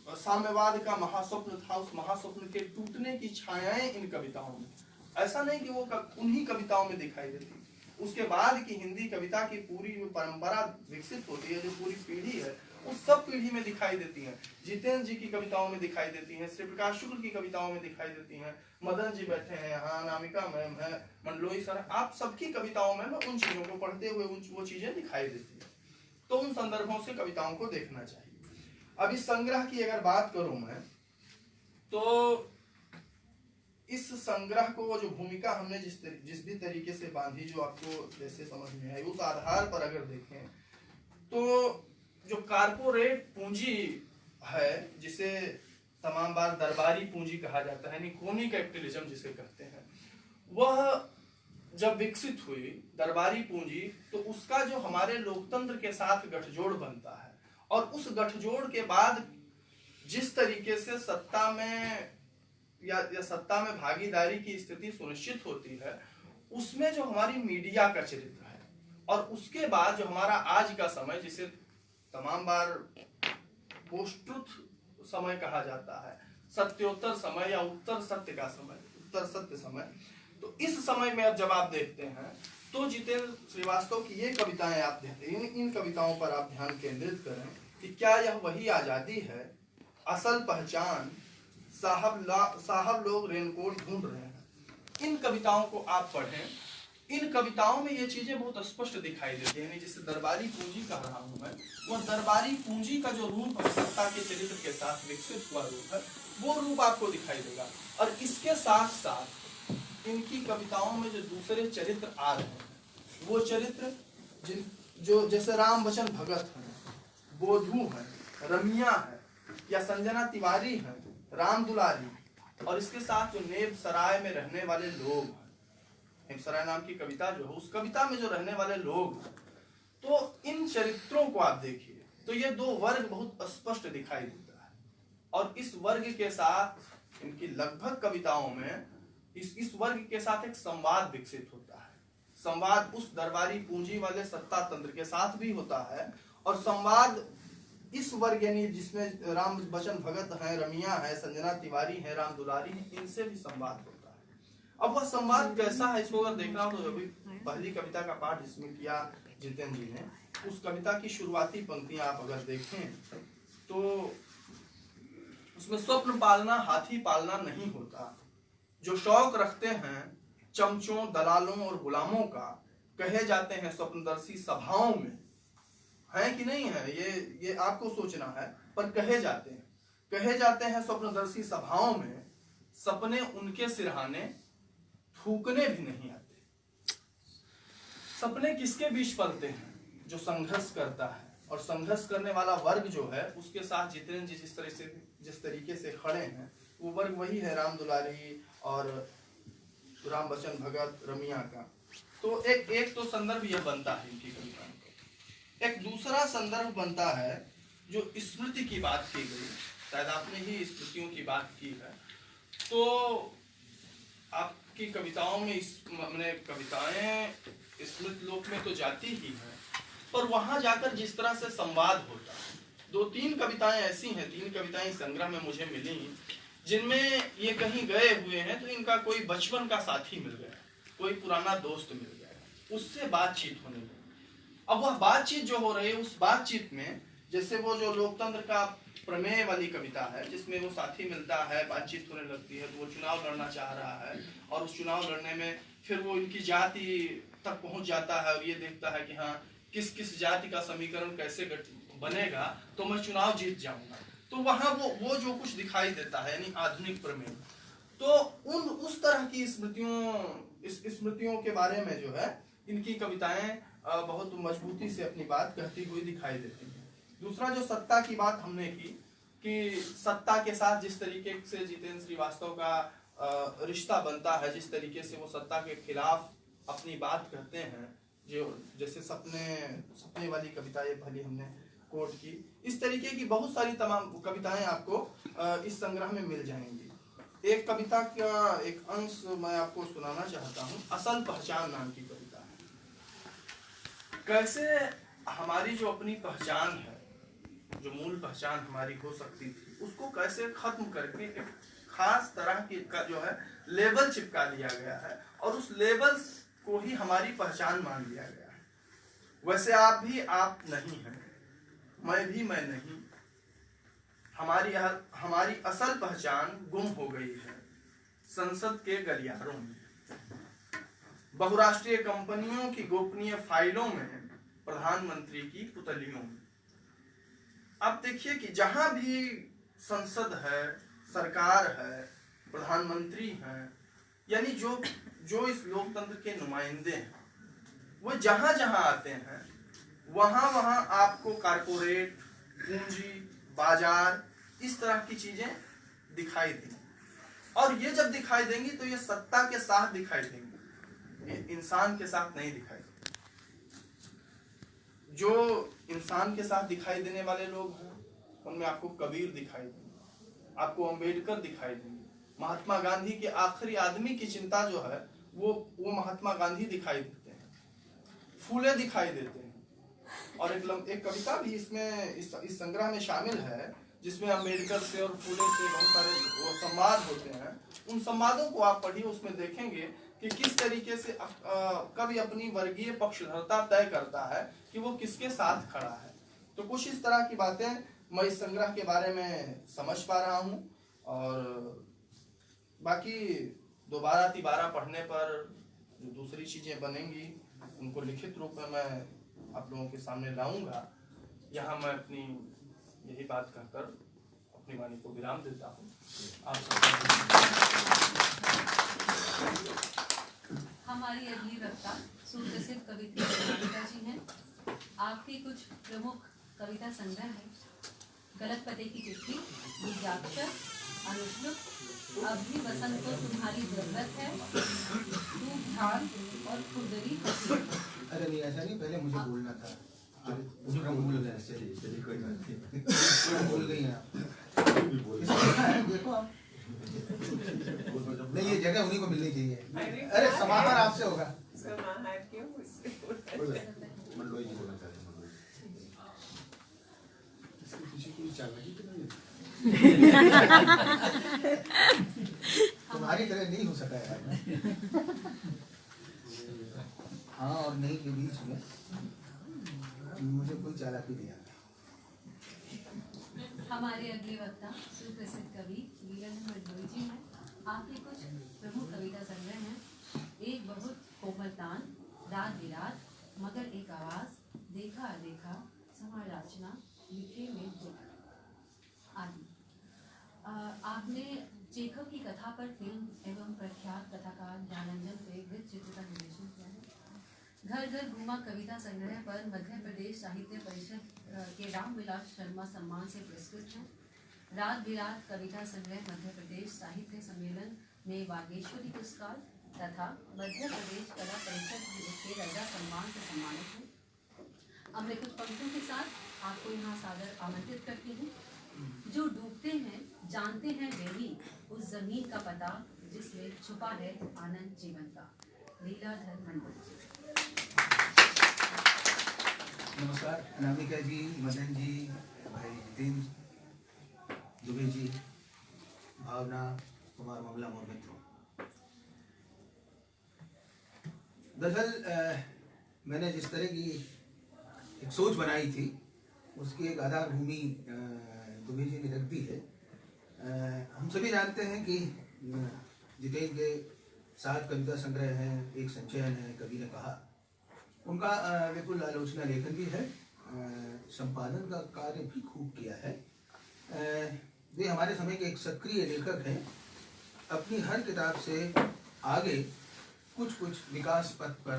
साम्यवाद का महास्वप्न था, उस महास्वप्न के टूटने की छायाएं इन कविताओं में, ऐसा नहीं कि वो उन्हीं कविताओं में दिखाई देती, उसके बाद की हिंदी कविता की पूरी परंपरा विकसित होती है, जो पूरी पीढ़ी है, उस सब पीढ़ी में दिखाई देती है। जितेंद्र जी की कविताओं में दिखाई देती हैं, श्री प्रकाश शुक्ल की कविताओं में दिखाई देती हैं, मदन जी बैठे हैं यहाँ, अनामिका मैम है, मंडलोई सर, आप सबकी कविताओं में उन चीजों को पढ़ते हुए वो चीजें दिखाई देती है। तो उन संदर्भों से कविताओं को देखना चाहिए। अब इस संग्रह की अगर बात करूं मैं, तो इस संग्रह को जो भूमिका हमने जिस भी तरीके से बांधी, जो आपको जैसे समझ में आई, उस आधार पर अगर देखें तो जो कारपोरेट पूंजी है, जिसे तमाम बार दरबारी पूंजी कहा जाता है, यानी क्रोनी कैपिटलिज्म जिसे कहते हैं, वह जब विकसित हुई दरबारी पूंजी, तो उसका जो हमारे लोकतंत्र के साथ गठजोड़ बनता है, और उस गठजोड़ के बाद जिस तरीके से सत्ता में या सत्ता में भागीदारी की स्थिति सुनिश्चित होती है, उसमें जो हमारी मीडिया का चरित्र है, और उसके बाद जो हमारा आज का समय, जिसे तमाम बार पोस्ट ट्रुथ समय कहा जाता है, सत्योत्तर समय या उत्तर सत्य का समय, उत्तर सत्य समय, तो इस समय में अब जब आप देखते हैं, तो जितेंद्र श्रीवास्तव की ये कविताएं आप देखते हैं, इन कविताओं पर आप ध्यान केंद्रित करें कि क्या यह वही आजादी है, असल पहचान, साहब लोग रेनकोट ढूंढ रहे हैं। इन कविताओं को आप पढ़ें, इन कविताओं में ये चीजें बहुत स्पष्ट दिखाई देती हैं। जिसे दरबारी पूंजी कह रहा हूं मैं, वह दरबारी पूंजी का जो रूप सत्ता के चरित्र के साथ विकसित हुआ रूप है, वो रूप आपको दिखाई देगा। और इसके साथ साथ इनकी कविताओं में जो दूसरे चरित्र आ रहे हैं, वो चरित्र जो जैसे राम वचन भगत है, बोधू है, रमिया है, या संजना तिवारी है, राम दुलारी, और इसके साथ जो नेब सराय में रहने वाले लोग हैं, नेब सराय नाम की कविता जो है, उस कविता में जो रहने वाले लोग हैं, तो इन चरित्रों को आप देखिए, तो ये दो वर्ग बहुत स्पष्ट दिखाई देता है। और इस वर्ग के साथ इनकी लगभग कविताओं में इस वर्ग के साथ एक संवाद विकसित होता है। संवाद उस दरबारी पूंजी वाले सत्ता तंत्र के साथ भी होता है, और संवाद इस वर्ग यानी जिसमें राम बचन भगत हैं, रमिया है, संजना तिवारी है, राम दुलारी है, इनसे भी संवाद होता है। अब वह संवाद कैसा है इसको अगर देखना हो तो अभी पहली कविता का पाठ जिसमें किया जितेंद्र जी ने, उस कविता की शुरुआती पंक्तियां आप अगर देखें तो उसमें स्वप्न पालना हाथी पालना नहीं होता, जो शौक रखते हैं चमचों दलालों और गुलामों का, कहे जाते हैं स्वप्नदर्शी सभाओं में। है कि नहीं है, ये आपको सोचना है, पर कहे जाते हैं स्वप्नदर्शी सभाओं में, सपने उनके सिरहाने थूकने भी नहीं आते। सपने किसके बीच पलते हैं? जो संघर्ष करता है, और संघर्ष करने वाला वर्ग जो है उसके साथ जितेंद्र जी जिस तरीके से खड़े हैं वो वर्ग वही है राम दुलारी और राम बचन भगत, रमिया का। तो एक तो संदर्भ यह बनता है इनकी कविताओं का। एक दूसरा संदर्भ बनता है जो स्मृति की बात की गई, शायद आपने ही स्मृतियों की बात की है, तो आपकी कविताओं में मैंने कविताएं स्मृति लोक में तो जाती ही है, पर वहां जाकर जिस तरह से संवाद होता है। 2-3 कविताएं ऐसी हैं, 3 कविताएं संग्रह में मुझे मिली जिनमें ये कहीं गए हुए हैं तो इनका कोई बचपन का साथी मिल गया, कोई पुराना दोस्त मिल गया, उससे बातचीत होने लगी। अब वह बातचीत जो हो रही है उस बातचीत में, जैसे वो जो लोकतंत्र का प्रमेय वाली कविता है जिसमें वो साथी मिलता है, बातचीत होने लगती है, तो वो चुनाव लड़ना चाह रहा है और उस चुनाव लड़ने में फिर वो इनकी जाति तक पहुंच जाता है और ये देखता है कि हाँ किस किस जाति का समीकरण कैसे बनेगा तो मैं चुनाव जीत जाऊंगा। तो वहां वो जो कुछ दिखाई देता है यानी आधुनिक प्रमेय, तो उस तरह की स्मृतियों के बारे में जो है इनकी कविताएं बहुत मजबूती से अपनी बात कहती हुई दिखाई देती हैं। दूसरा जो सत्ता की बात हमने की कि सत्ता के साथ जिस तरीके से जितेंद्र श्रीवास्तव का रिश्ता बनता है, जिस तरीके से वो सत्ता के खिलाफ अपनी बात कहते हैं, जो जैसे सपने वाली कविता ये भली हमने कोट की, इस तरीके की बहुत सारी तमाम कविताएं आपको इस संग्रह में मिल जाएंगी। एक कविता का एक अंश मैं आपको सुनाना चाहता हूँ, असल पहचान नाम की कविता है। कैसे हमारी जो अपनी पहचान है, जो मूल पहचान हमारी हो सकती थी, उसको कैसे खत्म करके एक खास तरह की का जो है लेबल चिपका दिया गया है और उस लेबल को ही हमारी पहचान मान लिया गया है। वैसे आप भी आप नहीं हैं, मैं भी मैं नहीं, हमारी असल पहचान गुम हो गई है संसद के गलियारों में, बहुराष्ट्रीय कंपनियों की गोपनीय फाइलों में, प्रधानमंत्री की पुतलियों में। अब देखिए कि जहां भी संसद है, सरकार है, प्रधानमंत्री हैं, यानी जो इस लोकतंत्र के नुमाइंदे हैं, वो जहां जहां आते हैं वहां वहां आपको कारपोरेट, पूंजी, बाजार, इस तरह की चीजें दिखाई देंगी। और ये जब दिखाई देंगी तो ये सत्ता के साथ दिखाई देंगी, ये इंसान के साथ नहीं दिखाई देंगी। जो इंसान के साथ दिखाई देने वाले लोग हैं उनमें आपको कबीर दिखाई देंगे, आपको अंबेडकर दिखाई देंगे, महात्मा गांधी के आखिरी आदमी की चिंता जो है वो महात्मा गांधी दिखाई देते हैं, फूले दिखाई देते हैं। और एक कविता भी इसमें इस संग्रह में शामिल है जिसमें अंबेडकर से और फूले से बहुत सारे वो संवाद होते हैं। उन संवादों को आप पढ़िए, उसमें देखेंगे कि किस तरीके से कवि अपनी वर्गीय पक्षधरता तय करता है कि वो किसके साथ खड़ा है। तो कुछ इस तरह की बातें मैं इस संग्रह के बारे में समझ पा रहा हूँ, और बाकी दोबारा तिबारा पढ़ने पर जो दूसरी चीजें बनेंगी उनको लिखित रूप में मैं आप लोगों के सामने लाऊंगा। यहाँ मैं अपनी यही बात कहकर अपनी वाणी को विराम देता हूँ। आप हमारी अगली वक्ता सुप्रसिद्ध कवित्री राधिका जी हैं। आपकी कुछ प्रमुख कविता संग्रह है, गलत पते की चिट्ठी, बीजाक्षर, अनुष्टुप, अभी वसंत को तुम्हारी जरूरत है, तू ध्यान और खुदरी। अरे नहीं ऐसा नहीं, पहले मुझे बोलना था, भूल गए। चलिए कोई बात नहीं, भूल गई आप। देखो आप नहीं, ये जगह उन्हीं को मिलनी चाहिए। अरे समाहार आपसे होगा। समाहार क्यों मुझसे? मंडलोई जी बोलना चाहते हैं। पूरी चालाकी तो नहीं है। तुम्हारी तरह नहीं हो सका यार मैं। हाँ और नहीं के बीच में मुझे कोई चालाकी नहीं आता। हमारे अगले वक्ता सुप्रसिद्ध कवि लीलाधर मंडलोई जी हैं। आपके कुछ प्रमुख कविता संग्रह हैं। एक बहुत कोमल तान, रात बिरात, मगर एक आवाज, देखा अदेखा, समालोचना, लिखे में दुख आदि। आपने चेखव की कथा पर फिल्म एवं प्रख्यात कथाकार ज्ञानंजन पे वृत्त चित्र का निर्देशन किया है। घर घर घूमा कविता संग्रह पर मध्य प्रदेश साहित्य परिषद के रामविलास शर्मा सम्मान से पुरस्कृत हैं। रात बिरात कविता संग्रह मध्य प्रदेश साहित्य सम्मेलन में वागेश्वरी पुरस्कार तथा मध्य प्रदेश कला परिषद के रजा सम्मान से सम्मानित हैं। अब मैं कुछ पंक्तियों के साथ आपको यहाँ सादर आमंत्रित करती हूँ। जो डूबते हैं जानते हैं वे ही उस जमीन का पता जिसमें छुपा है आनंद जीवन का। लीलाधर मंडलोई। नमस्कार अनामिका जी, मदन जी, भाई जितेंद्र दुबे जी, भावना कुमार मंगलम और मित्रों। दरअसल मैंने जिस तरह की एक सोच बनाई थी उसकी एक आधार भूमि दुबे जी ने रख दी है। हम सभी जानते हैं कि जितेंद्र के 7 कविता संग्रह हैं, एक संचयन है, कवि ने कहा। उनका विपुल आलोचना लेखन भी है, संपादन का कार्य भी खूब किया है। वे हमारे समय के एक सक्रिय लेखक हैं। अपनी हर किताब से आगे कुछ कुछ विकास पथ पर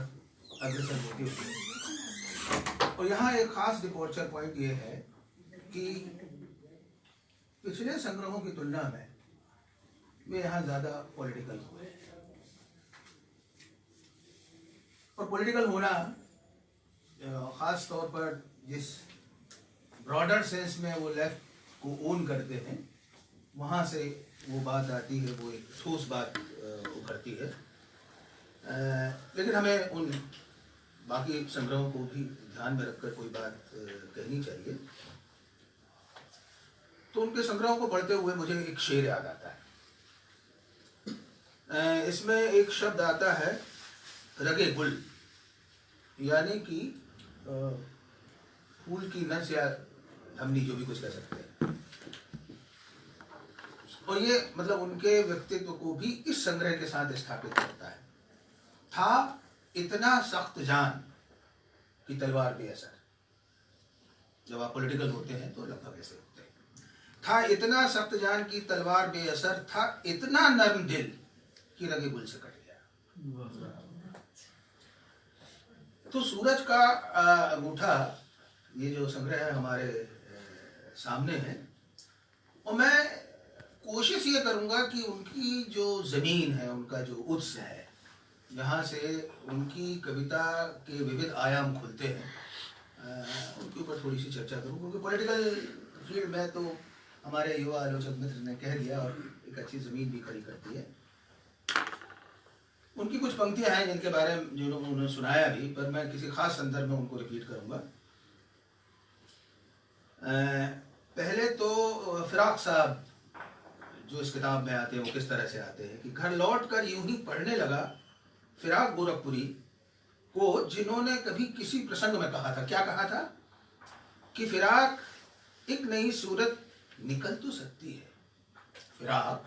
अग्रसर होते हुए। और यहाँ एक खास डिपोर्चर पॉइंट ये है कि पिछले संग्रहों की तुलना में वे यहाँ ज्यादा पॉलिटिकल हुए। और पॉलिटिकल होना खास तौर पर जिस ब्रॉडर सेंस में वो लेफ्ट को ओन करते हैं वहाँ से वो बात आती है, वो एक ठोस बात उभरती है। लेकिन हमें उन बाकी संग्रहों को भी ध्यान में रखकर कोई बात कहनी चाहिए। तो उनके संग्रहों को पढ़ते हुए मुझे एक शेर याद आता है। इसमें एक शब्द आता है रगे गुल, यानी कि फूल की नस या धमनी, जो भी कुछ कह सकते हैं। और ये मतलब उनके व्यक्तित्व को भी इस संग्रह के साथ स्थापित करता है। था इतना सख्त जान कि तलवार बेअसर। जब आप पॉलिटिकल होते हैं तो लगभग ऐसे होते हैं। था इतना सख्त जान की तलवार बेअसर, था इतना नर्म दिल कि रगे गुल से कट गया। तो सूरज का अंगूठा, ये जो संग्रह है हमारे सामने है, और मैं कोशिश ये करूंगा कि उनकी जो जमीन है, उनका जो उत्स है, जहाँ से उनकी कविता के विविध आयाम खुलते हैं, उनके ऊपर थोड़ी सी चर्चा करूँ। क्योंकि पॉलिटिकल फील्ड में तो हमारे युवा आलोचक मित्र ने कह दिया और एक अच्छी जमीन भी खड़ी करती है। उनकी कुछ पंक्तियां हैं जिनके बारे में जो लोग उन्होंने सुनाया भी, पर मैं किसी खास संदर्भ में उनको रिपीट करूंगा। पहले तो फिराक साहब जो इस किताब में आते हैं वो किस तरह से आते हैं कि घर लौट कर यूं ही पढ़ने लगा फिराक गोरखपुरी को, जिन्होंने कभी किसी प्रसंग में कहा था। क्या कहा था कि फिराक एक नई सूरत निकल तो सकती है, फिराक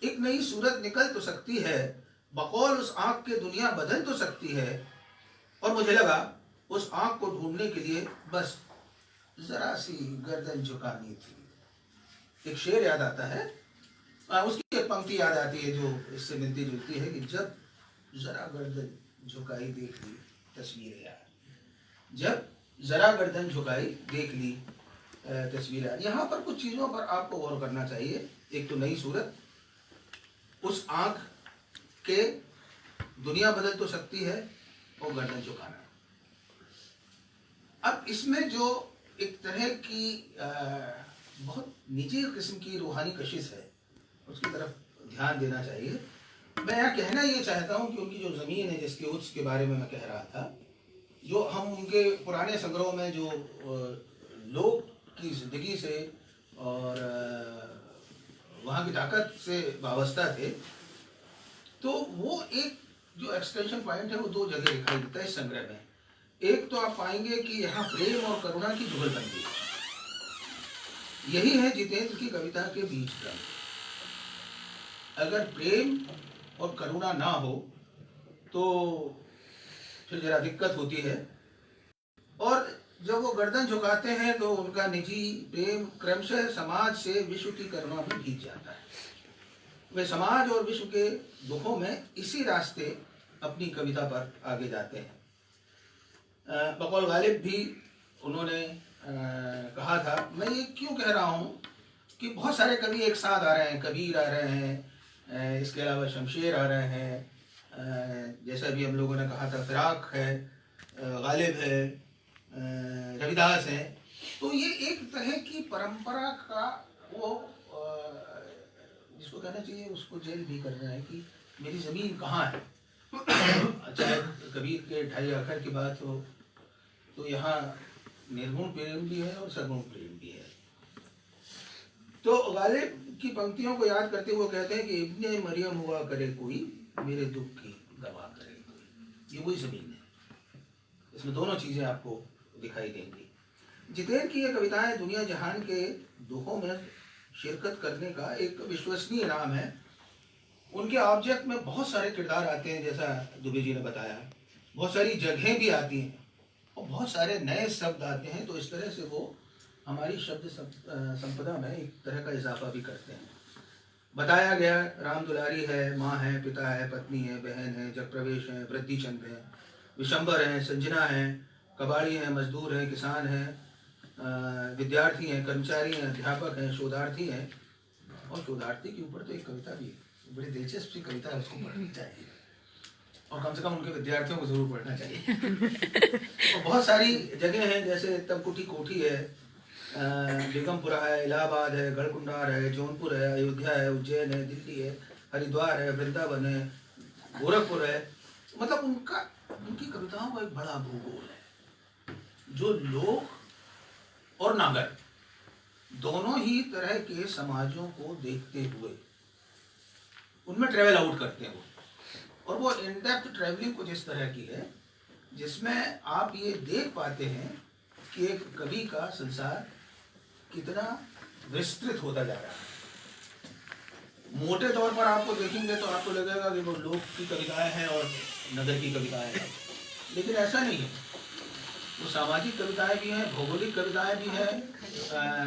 एक नई सूरत निकल तो सकती है, बकौल उस आंख के दुनिया बदल तो सकती है। और मुझे लगा उस आंख को ढूंढने के लिए बस जरा सी गर्दन झुकानी थी। एक शेर याद आता है, उसकी एक पंक्ति याद आती है जो इससे मिलती जुलती है कि जब जरा गर्दन झुकाई देख ली तस्वीरें यार, जब जरा गर्दन झुकाई देख ली तस्वीरें यार। यहाँ पर कुछ चीजों पर आपको गौर करना चाहिए। एक तो नई सूरत, उस आंख के दुनिया बदल तो सकती है, और गर्दन झुकाना। अब इसमें जो एक तरह की बहुत निजी किस्म की रूहानी कशिश है, उसकी तरफ ध्यान देना चाहिए। मैं यहाँ कहना ये चाहता हूँ कि उनकी जो ज़मीन है, जिसके उत्स के बारे में मैं कह रहा था, जो हम उनके पुराने संग्रहों में जो लोक की जिंदगी से और वहाँ की ताकत से वाबस्ता थे। तो वो एक जो एक्सटेंशन पॉइंट है वो दो जगह दिखाई देता है इस संग्रह में। एक तो आप पाएंगे कि यहाँ प्रेम और करुणा की जुगलबंदी, यही है जितेंद्र की कविता के बीच का। अगर प्रेम और करुणा ना हो तो फिर जरा दिक्कत होती है। और जब वो गर्दन झुकाते हैं तो उनका निजी प्रेम क्रमशः समाज से विश्व की करुणा में भीग जाता है। वे समाज और विश्व के दुखों में इसी रास्ते अपनी कविता पर आगे जाते हैं। बकौल गालिब भी उन्होंने कहा था, मैं ये क्यों कह रहा हूँ कि बहुत सारे कवि एक साथ आ रहे हैं, कबीर आ रहे हैं, इसके अलावा शमशेर आ रहे हैं, जैसा भी हम लोगों ने कहा था फिराक है, गालिब है, रविदास है। तो ये एक तरह की परंपरा का वो जिसको कहना चाहिए उसको जेल भी कर रहा है कि मेरी ज़मीन कहाँ है। चाहे कबीर के ढाई आखर की बात हो तो यहाँ निर्गुण प्रेम भी है और सगुण प्रेम भी है। तो गालिब की पंक्तियों को याद करते हुए कहते हैं कि इब्ने मरियम हुआ करे कोई, मेरे दुख की दवा करे कोई। ये वही ज़मीन है, इसमें दोनों चीज़ें आपको दिखाई देंगी। जितेंद्र की ये कविताएं दुनिया जहान के दुखों में शिरकत करने का एक विश्वसनीय नाम है। उनके ऑब्जेक्ट में बहुत सारे किरदार आते हैं, जैसा दुबे जी ने बताया, बहुत सारी जगहें भी आती हैं और बहुत सारे नए शब्द आते हैं। तो इस तरह से वो हमारी शब्द संपदा में एक तरह का इजाफा भी करते हैं। बताया गया राम दुलारी है, माँ है, पिता है, पत्नी है, बहन है, जगप्रवेश है, वृद्धि चंद है, विशंबर है, संजना है, कबाड़ी है, मजदूर है, किसान है, विद्यार्थी हैं, कर्मचारी हैं, अध्यापक हैं, शोधार्थी हैं। और शोधार्थी के ऊपर तो एक कविता भी है, बड़ी दिलचस्प सी कविता है, उसको पढ़नी चाहिए और कम से कम उनके विद्यार्थियों को जरूर पढ़ना चाहिए। और बहुत सारी जगह हैं, जैसे तमकुटी कोठी है, बेगमपुरा है, इलाहाबाद है, गढ़कुंडार है, जौनपुर है, अयोध्या है, उज्जैन है, दिल्ली है, हरिद्वार है, वृंदावन है, गोरखपुर है। मतलब उनकी कविताओं का एक बड़ा भूगोल है, जो लोग और नागर दोनों ही तरह के समाजों को देखते हुए उनमें ट्रेवल आउट करते हैं वो। और वो इन डेप्थ ट्रेवलिंग कुछ इस तरह की है जिसमें आप ये देख पाते हैं कि एक कवि का संसार कितना विस्तृत होता जा रहा है। मोटे तौर पर आपको देखेंगे तो आपको लगेगा कि वो लोक की कविताएं हैं और नगर की कविताएं हैं, लेकिन ऐसा नहीं है। वो सामाजिक कविताएं भी हैं, भौगोलिक कविताएं भी हैं,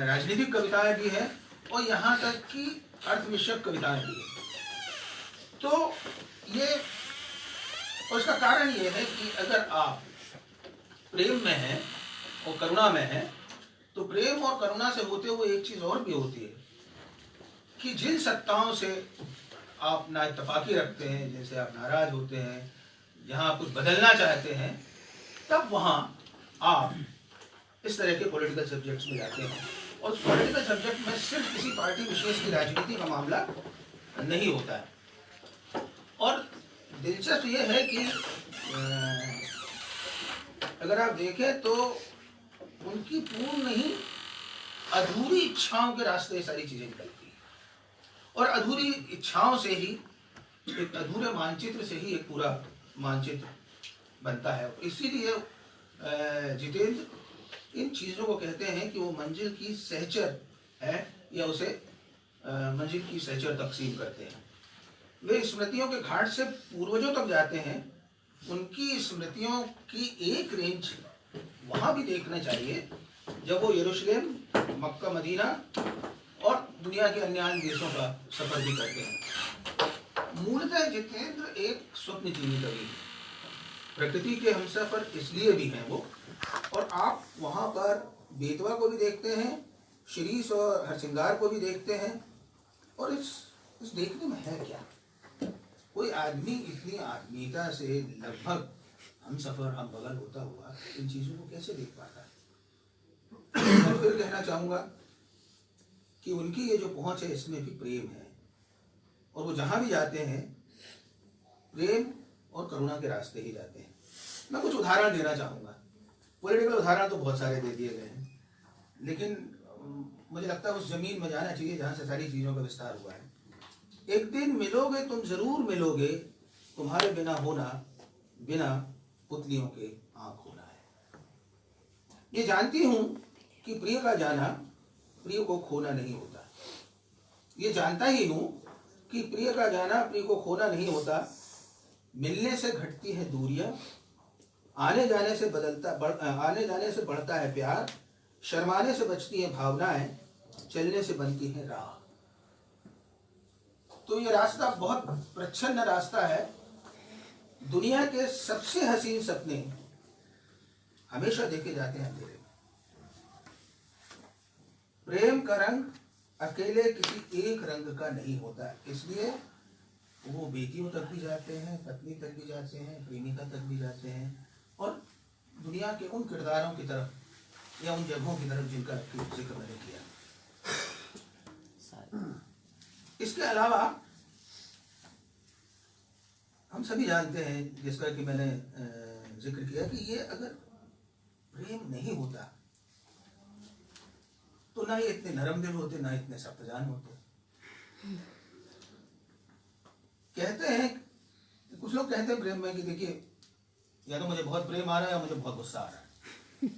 राजनीतिक कविताएं भी हैं और यहाँ तक कि अर्थ विषयक कविताएं भी हैं। तो ये और इसका कारण ये है कि अगर आप प्रेम में हैं और करुणा में हैं तो प्रेम और करुणा से होते हुए एक चीज और भी होती है कि जिन सत्ताओं से आप ना इत्तफाकी रखते हैं, जैसे आप नाराज होते हैं, जहां आप कुछ बदलना चाहते हैं, तब वहां आप इस तरह के पॉलिटिकल सब्जेक्ट्स में जाते हैं। और उस पॉलिटिकल सब्जेक्ट में सिर्फ किसी पार्टी विशेष की राजनीति का मामला नहीं होता है। और दिलचस्प ये है कि अगर आप देखें तो उनकी पूर्ण नहीं अधूरी इच्छाओं के रास्ते ये सारी चीजें निकलती हैं और अधूरी इच्छाओं से ही, एक अधूरे मानचित्र से ही एक पूरा मानचित्र बनता है। इसीलिए जितेंद्र इन चीजों को कहते हैं कि वो मंजिल की सहचर है या उसे मंजिल की सहचर तकसीम करते हैं। वे स्मृतियों के घाट से पूर्वजों तक जाते हैं। उनकी स्मृतियों की एक रेंज वहां भी देखना चाहिए जब वो यरूशलेम, मक्का, मदीना और दुनिया के अन्य देशों का सफर भी करते हैं। मूलतः जितेंद्र एक स्वप्नजीवी कवि है। प्रकृति के हमसफर इसलिए भी हैं वो। और आप वहां पर बेतवा को भी देखते हैं, शिरीष और हरसिंगार को भी देखते हैं। और इस देखने में है क्या? कोई आदमी इतनी आत्मीयता से लगभग हम सफर हम बगल होता हुआ इन चीजों को कैसे देख पाता है? और फिर कहना चाहूंगा कि उनकी ये जो पहुंच है इसमें भी प्रेम है और वो जहां भी जाते हैं प्रेम और करुणा के रास्ते ही जाते हैं। मैं कुछ उदाहरण देना चाहूंगा। पॉलिटिकल उदाहरण तो बहुत सारे दे दिए गए हैं, लेकिन मुझे लगता है उस जमीन में जाना चाहिए जहाँ से सारी चीज़ों का विस्तार हुआ है। एक दिन मिलोगे, तुम जरूर मिलोगे, तुम्हारे बिना होना बिना पुतलियों के आँख होना है। ये जानती हूँ कि प्रिय का जाना प्रिय को खोना नहीं होता। ये जानता ही हूँ कि प्रिय का जाना प्रिय को खोना नहीं होता। मिलने से घटती है दूरियां, आने जाने से बढ़ता है प्यार, शर्माने से बचती हैं भावनाएं, चलने से बनती है राह। तो ये रास्ता बहुत प्रच्छन्न रास्ता है। दुनिया के सबसे हसीन सपने हमेशा देखे जाते हैं अंधेरे में। प्रेम का रंग अकेले किसी एक रंग का नहीं होता, इसलिए वो बेटियों तक भी जाते हैं, पत्नी तक भी जाते हैं, प्रेमिका तक भी जाते हैं, और दुनिया के उन किरदारों की तरफ या उन जगहों की तरफ जिनका जिक्र मैंने किया। इसके अलावा हम सभी जानते हैं, जिसका कि मैंने जिक्र किया, कि ये अगर प्रेम नहीं होता तो ना ये इतने नरम दिल होते, ना इतने सख्त जान होते। कहते हैं, कुछ लोग कहते हैं प्रेम में कि देखिए, या तो मुझे बहुत प्रेम आ रहा है या मुझे बहुत गुस्सा आ रहा है।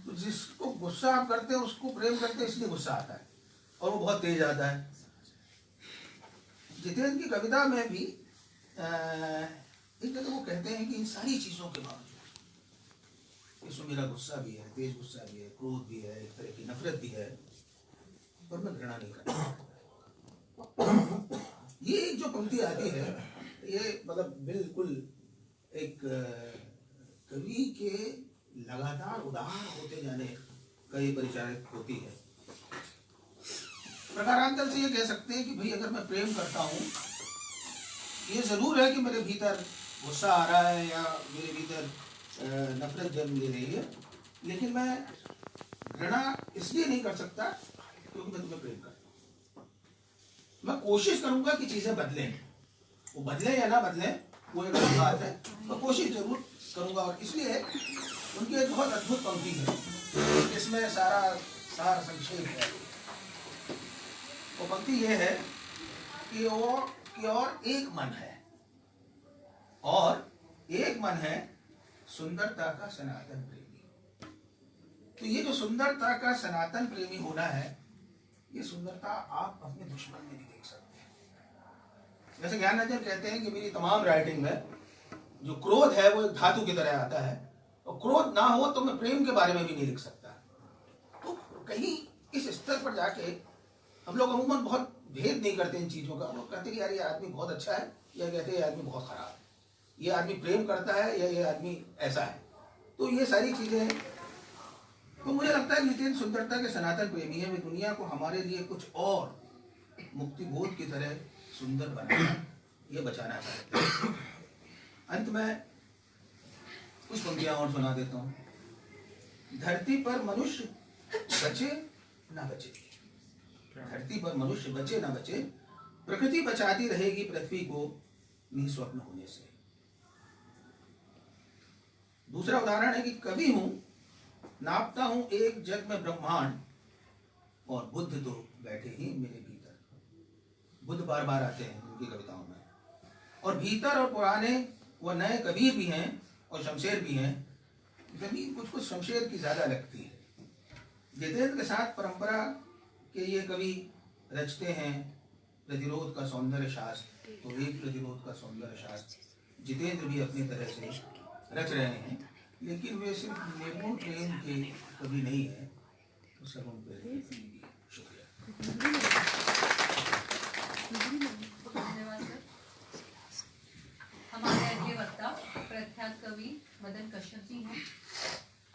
तो जिसको गुस्सा आप करते हैं उसको प्रेम करते हैं, इसलिए गुस्सा आता है और वो बहुत तेज आता है। जितेंद्र की कविता में भी एक जगह वो कहते हैं कि इन सारी चीजों के बावजूद इसमें मेरा गुस्सा भी है, तेज गुस्सा भी है, क्रोध भी है, एक तरह की नफरत भी है, पर मैं घृणा नहीं करता। ये एक जो पंक्ति आती है, ये मतलब बिल्कुल एक कवि के लगातार उदार होते जाने का ये परिचायक होती है। प्रकारांतर से ये कह सकते हैं कि भाई अगर मैं प्रेम करता हूँ, ये जरूर है कि मेरे भीतर गुस्सा आ रहा है या मेरे भीतर नफरत जन्म ले रही है, लेकिन मैं घृणा इसलिए नहीं कर सकता क्योंकि मैं तुम्हें प्रेम करता हूँ। मैं कोशिश करूंगा कि चीजें बदलें, वो बदले या ना बदले वो एक अलग बात है, मैं कोशिश जरूर करूंगा। और इसलिए उनकी एक बहुत अद्भुत पंक्ति है, इसमें सारा सार संक्षेप है। वो पंक्ति ये है कि और एक मन है, और एक मन है सुंदरता का सनातन प्रेमी। तो ये जो सुंदरता का सनातन प्रेमी होना है, ये सुंदरता आप अपने दुश्मन में भी देख सकते हैं। जैसे ज्ञानरंजन कहते हैं कि मेरी तमाम राइटिंग में जो क्रोध है वो एक धातु की तरह आता है, और क्रोध ना हो तो मैं प्रेम के बारे में भी नहीं लिख सकता। तो कहीं इस स्तर पर जाके हम लोग अमूमन बहुत भेद नहीं करते इन चीजों का। हम लोग कहते हैं कि यार ये आदमी बहुत अच्छा है, या कहते हैं ये आदमी बहुत खराब है, ये आदमी प्रेम करता है या ये आदमी ऐसा है। तो ये सारी चीजें, तो मुझे लगता है जितेंद्र सुंदरता के सनातन प्रेमी है। वे दुनिया को हमारे लिए कुछ और मुक्ति बोध की तरह सुंदर बनाना, ये बचाना चाहते हैं। अंत में कुछ पंक्तियां और सुना देता हूँ। धरती पर मनुष्य बचे ना बचे, धरती पर मनुष्य बचे ना बचे, प्रकृति बचाती रहेगी पृथ्वी को निस्वप्न होने से। दूसरा उदाहरण है कि कवि हूं, नापता हूं एक जग में ब्रह्मांड, और बुद्ध तो बैठे ही मेरे भीतर। बुद्ध बार बार आते हैं उनकी कविताओं में, और भीतर और पुराने व नए कबीर भी हैं और शमशेर भी हैं। जमीन कुछ कुछ शमशेर की ज्यादा लगती है। जितेंद्र के साथ परंपरा के ये कवि रचते हैं प्रतिरोध का सौंदर्य शास्त्र, तो एक प्रतिरोध का सौंदर्य शास्त्र जितेंद्र भी अपनी तरह से रच रहे हैं, लेकिन वे सिर्फ निर्गुण प्रेम के कवि नहीं है, तो सगुण प्रेम के कवि। शुक्रिया। धन्यवाद सर। हमारे अगले वक्ता प्रख्यात कवि मदन कश्यप जी हैं।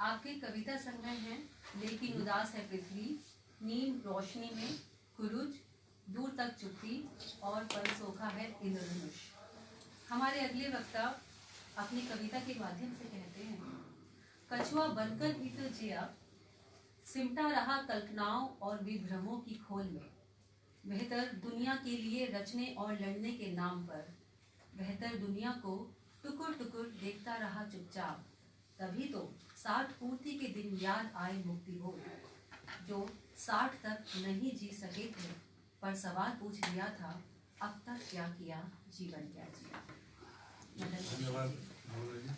आपके कविता संग्रह हैं लेकिन उदास है पृथ्वी, नीम रोशनी में कुरुज, दूर तक चुप्पी, और पर सोखा है इंद्रधनुष। हमारे अगले वक्ता अपनी कविता के माध्यम से कहते हैं, कछुआ बनकर भी तो जिया, सिमटा रहा कल्पनाओं और विभ्रमों की खोल में, बेहतर दुनिया के लिए रचने और लड़ने के नाम पर, बेहतर दुनिया को टुकुर टुकुर देखता रहा चुपचाप, तभी तो 60 पूर्ति के दिन याद आए मुक्ति भोग, जो 60 तक नहीं जी सके थे, पर सवाल पूछ लिया था, अब तक क्या किया, जीवन क्या जिया। धन्यवाद मनोज जी।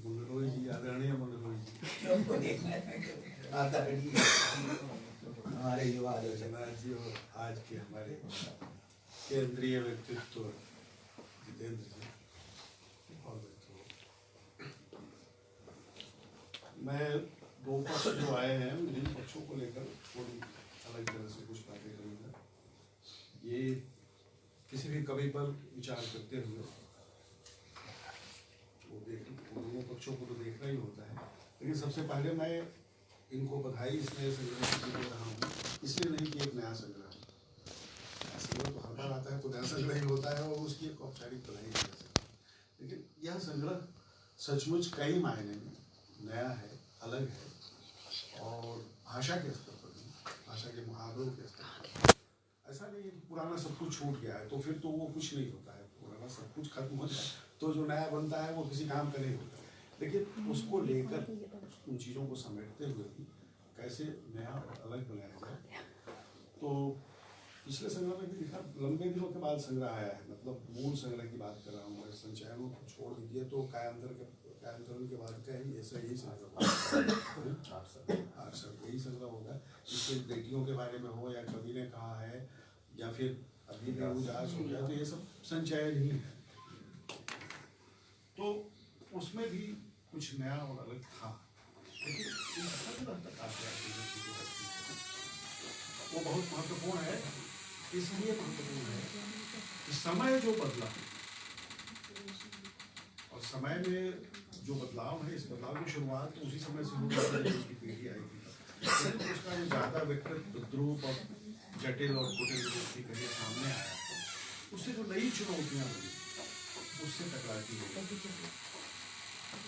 मनोज जी, आदरणीय मनोज जी, हमारे युवा आलोचक जगन्नाथ जी और आज के हमारे केंद्रीय व्यक्तित्व जितेंद्र जी और मैं दो पक्ष जो आए हैं इन पक्षों को लेकर थोड़ी अलग तरह से कुछ बातें करूँगा। ये किसी भी कवि पर विचार करते हुए वो दोनों पक्षों को तो देखना ही होता है, लेकिन सबसे पहले मैं इनको बधाई इसलिए संग्रह की दे रहा हूँ, इसलिए नहीं कि एक नया संग्रह तो हर बार आता है तो नया संग्रह ही होता है और उसकी एक औपचारिक बधाई की जा सकती है, लेकिन यह संग्रह सचमुच कई मायने में नया है, अलग है और भाषा के स्तर पर भी, भाषा के मुहावरों के स्तर पर ऐसा नहीं है कि पुराना सब कुछ छूट गया है तो फिर तो वो कुछ नहीं होता है, पुराना सब कुछ खत्म हो जाए तो जो नया बनता है वो किसी काम का नहीं होता, लेकिन उसको लेकर उन चीज़ों को समेटते हुए भी कैसे नया और अलग बनाया जाए। तो पिछले संग्रह में भी लिखा, लंबे दिनों के बाद संग्रह आया है, मतलब मूल संग्रह की बात कर रहा हूँ, संचयनों को छोड़ दीजिए तो कायांतरण के बाद का ही ऐसा यही संग्रह होगा, 8 साल यही संग्रह होगा। इससे बेटियों के बारे में हो या कवि ने कहा है या फिर अभी भी उदास हो गया, तो ये सब संचयन ही है। तो उसमें भी कुछ नया और अलग था, लेकिन इस संग्रह तक आते वो बहुत महत्वपूर्ण है। इसलिए महत्वपूर्ण है कि समय जो बदला और समय में जो बदलाव है, इस बदलाव की शुरुआत तो उसी समय से हुई जब उसकी पीढ़ी आई थी, लेकिन उसका जो ज़्यादा विकृत द्रूप और जटिल और कुटिल रूप करिए सामने आया, उससे जो नई चुनौतियाँ बनी उससे टकराती है।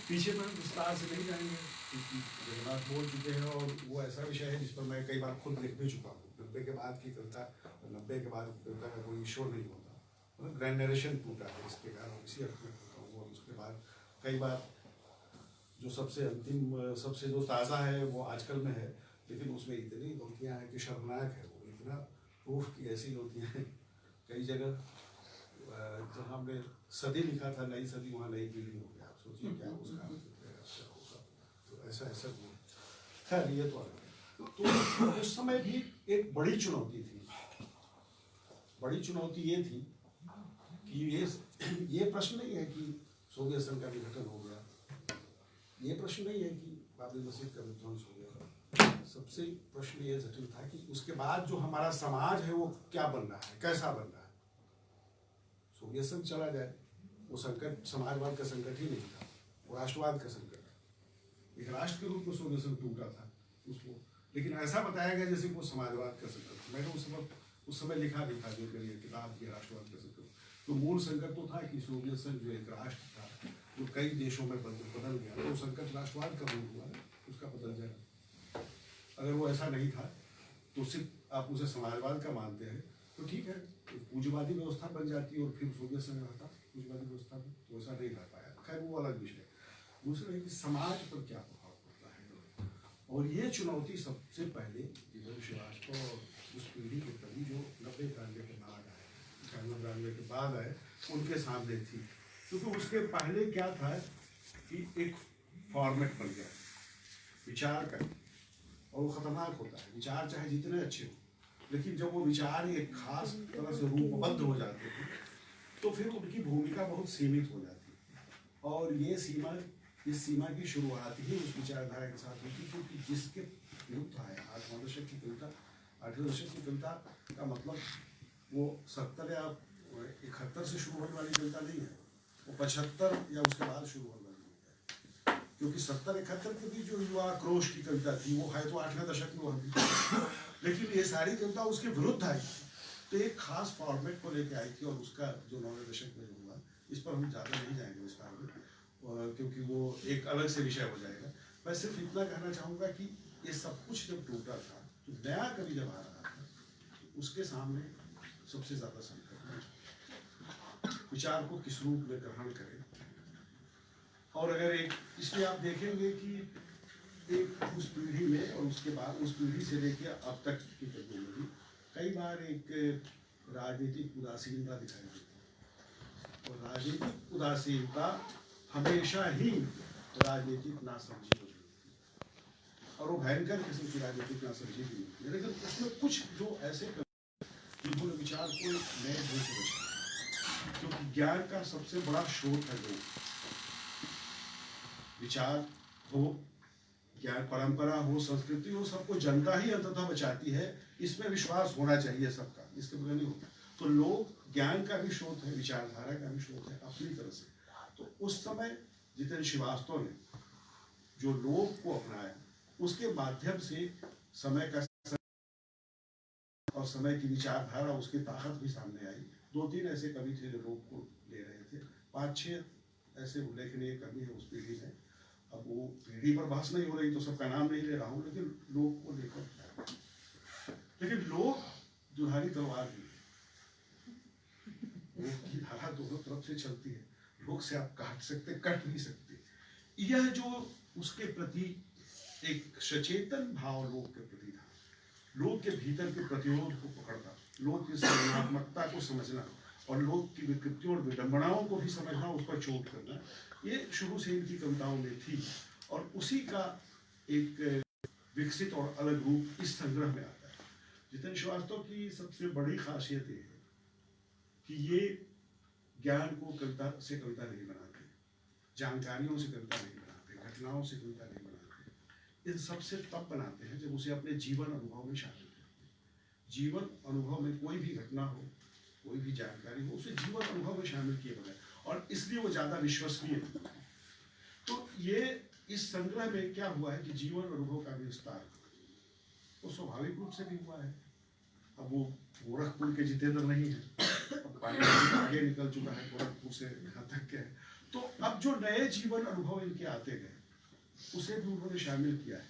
पीछे में विस्तार से नहीं जाएंगे क्योंकि जगन्नाथ बोल चुके हैं और वो ऐसा विषय है जिस पर मैं कई बार खुद लिख भी चुका हूँ। 90 के बाद की कविता, 90 के बाद कविता का कोई ईश्वर नहीं होता, मतलब ग्रैंड नरेशन टूटा है इसके कारण, इसी अर्थ में होता हूँ। और उसके बाद कई बार जो सबसे अंतिम, सबसे जो ताज़ा है वो आजकल में है, लेकिन उसमें इतनी गलतियाँ हैं कि शर्मनाक है, वो इतना प्रूफ की ऐसी गलतियाँ हैं कई जगह। जहाँ हमने सदी लिखा था, नई सदी, वहाँ नई पीढ़ी हो गया, आप सोचिए क्या उसका होगा। तो ऐसा खैर ये तो अलग। तो उस समय भी एक बड़ी चुनौती थी। बड़ी चुनौती ये थी कि ये प्रश्न नहीं है कि सोवियत संघ का विघटन हो गया, ये प्रश्न नहीं है कि बाबरी मस्जिद का विध्वंस हो गया। सबसे प्रश्न ये जटिल था कि उसके बाद जो हमारा समाज है वो क्या बन रहा है, कैसा बन रहा है। सोवियत संघ चला जाए, वो संकट समाजवाद का संकट ही नहीं था, वो राष्ट्रवाद का संकट था। एक राष्ट्र के रूप में सोवियत संघ टूटा था उसको, लेकिन ऐसा बताया गया जैसे वो समाजवाद का संकट। मैंने उस समय लिखा भी था, जो मेरी किताब थी राष्ट्रवाद का संकट, तो मूल संकट तो था कि सोवियत संघ जो एक राष्ट्र था जो कई देशों में बदल गया, तो संकट राष्ट्रवाद का रूप हुआ, उसका बदल जाएगा। अगर वो ऐसा नहीं था तो सिर्फ आप उसे समाजवाद का मानते हैं तो ठीक है, तो पूंजीवादी व्यवस्था बन जाती और फिर सोवियत संघ रहता पूंजीवादी व्यवस्था में, तो ऐसा नहीं रह पाया। खैर वो अलग विषय। दूसरा है कि समाज पर क्या प्रभाव पड़ता है, और ये चुनौती सबसे पहले जितेंद्र श्रीवास्तव और उस पीढ़ी के कवि जो 90-92 के बाद आए, 91-92 के बाद आए, उनके सामने थी। क्योंकि उसके पहले क्या था कि एक फॉर्मेट बन गया विचार का, और वो खतरनाक होता है। विचार चाहे जितने अच्छे हो, लेकिन जब वो विचार एक खास तरह से रूपबद्ध हो जाते हैं तो फिर उनकी भूमिका बहुत सीमित हो जाती है। और ये सीमा, इस सीमा की शुरुआत ही उस विचारधारा के साथ होती है, क्योंकि जिसके विरुद्ध आया 8वें दशक की कविता, 8वें दशक की कविता का मतलब वो 70 या 71 से शुरू होने वाली कविता नहीं है, वो 75 या उसके बाद शुरू होने वाली कविता है। क्योंकि 70-71 के बीच जो युवा आक्रोश की कविता थी वो है तो 8वें दशक में हुआ थी, लेकिन ये सारी कविता उसके विरुद्ध आई, तो एक खास फॉर्मेट को लेके आई थी। और उसका जो 9वें दशक में हुआ, इस पर हम ज़्यादा नहीं जाएंगे विस्तार में, क्योंकि वो एक अलग से विषय हो जाएगा। मैं सिर्फ इतना कहना चाहूँगा कि ये सब कुछ जब टूटा था, तो नया कवि जब आ रहा था, तो उसके सामने सबसे ज़्यादा संकट है विचार को किस रूप में ग्रहण करें, और अगर एक इसलिए आप देखेंगे कि एक उस पीढ़ी में और उसके बाद उस पीढ़ी से लेकर अब तक की टेक्नोलॉजी कई बार एक राजनीतिक उदासीनता दिखाई देती है और राजनीतिक उदासीनता हमेशा ही राजनीतिक नासमझी हो जाती है और वो भयंकर किस्म की राजनीतिक नासमझी भी होती है। लेकिन उसमें कुछ जो ऐसे जिन्होंने विचार को नए ढंग से रचा, क्योंकि ज्ञान का सबसे बड़ा स्रोत है लोग, विचार हो, ज्ञान परंपरा हो, संस्कृति हो, सबको जनता ही अंततः बचाती है। इसमें विश्वास होना चाहिए सबका, इसके बगैर नहीं होता। तो लोग ज्ञान का भी स्रोत है, विचारधारा का भी स्रोत है अपनी तरह से। तो उस समय जितेंद्र श्रीवास्तव ने जो लोग को अपनाया, उसके माध्यम से समय का और समय की विचारधारा, उसकी ताकत भी सामने आई। 2-3 ऐसे कवि थे जो लोग को ले रहे थे, 5-6 ऐसे उल्लेखनीय कवि हैं उस पीढ़ी में। अब वो पीढ़ी पर बहस नहीं हो रही तो सबका नाम नहीं ले रहा हूँ, लेकिन लोग को लेकर, लेकिन लोग दुधारी तलवार भी है, लोग की धारा दोनों तरफ से चलती है, लोग से आप काट सकते, कट नहीं सकते। यह जो उसके प्रति एक सचेतन भाव लोग के प्रति था, लोग के भीतर के प्रतिरोध को पकड़ना, लोग की सृजनात्मकता को समझना और लोग की विकृतियों और विडंबनाओं को भी समझना, उस पर चोट करना, ये शुरू से इनकी कविताओं में थी। और उसी का एक विकसित और अलग रूप इस संग्रह में आता है। जितेंद्र श्रीवास्तव की सबसे बड़ी खासियत ये है कि ये ज्ञान को कविता से कविता नहीं बनाते, जानकारियों से कविता नहीं बनाते, घटनाओं से कविता नहीं बनाते। इन सबसे तब बनाते हैं जब उसे अपने जीवन अनुभव में शामिल करते हैं। जीवन अनुभव में कोई भी घटना हो, कोई भी जानकारी हो, उसे जीवन अनुभव में शामिल किए बगैर, और इसलिए वो ज्यादा विश्वसनीय है। तो ये इस संग्रह में क्या हुआ है कि जीवन अनुभव का विस्तार वो स्वाभाविक रूप से भी हुआ है। अब वो गोरखपुर के जितेंद्र नहीं है, अब आगे निकल चुका है गोरखपुर से यहाँ तक के। तो अब जो नए जीवन अनुभव इनके आते गए उसे भी उन्होंने शामिल किया है,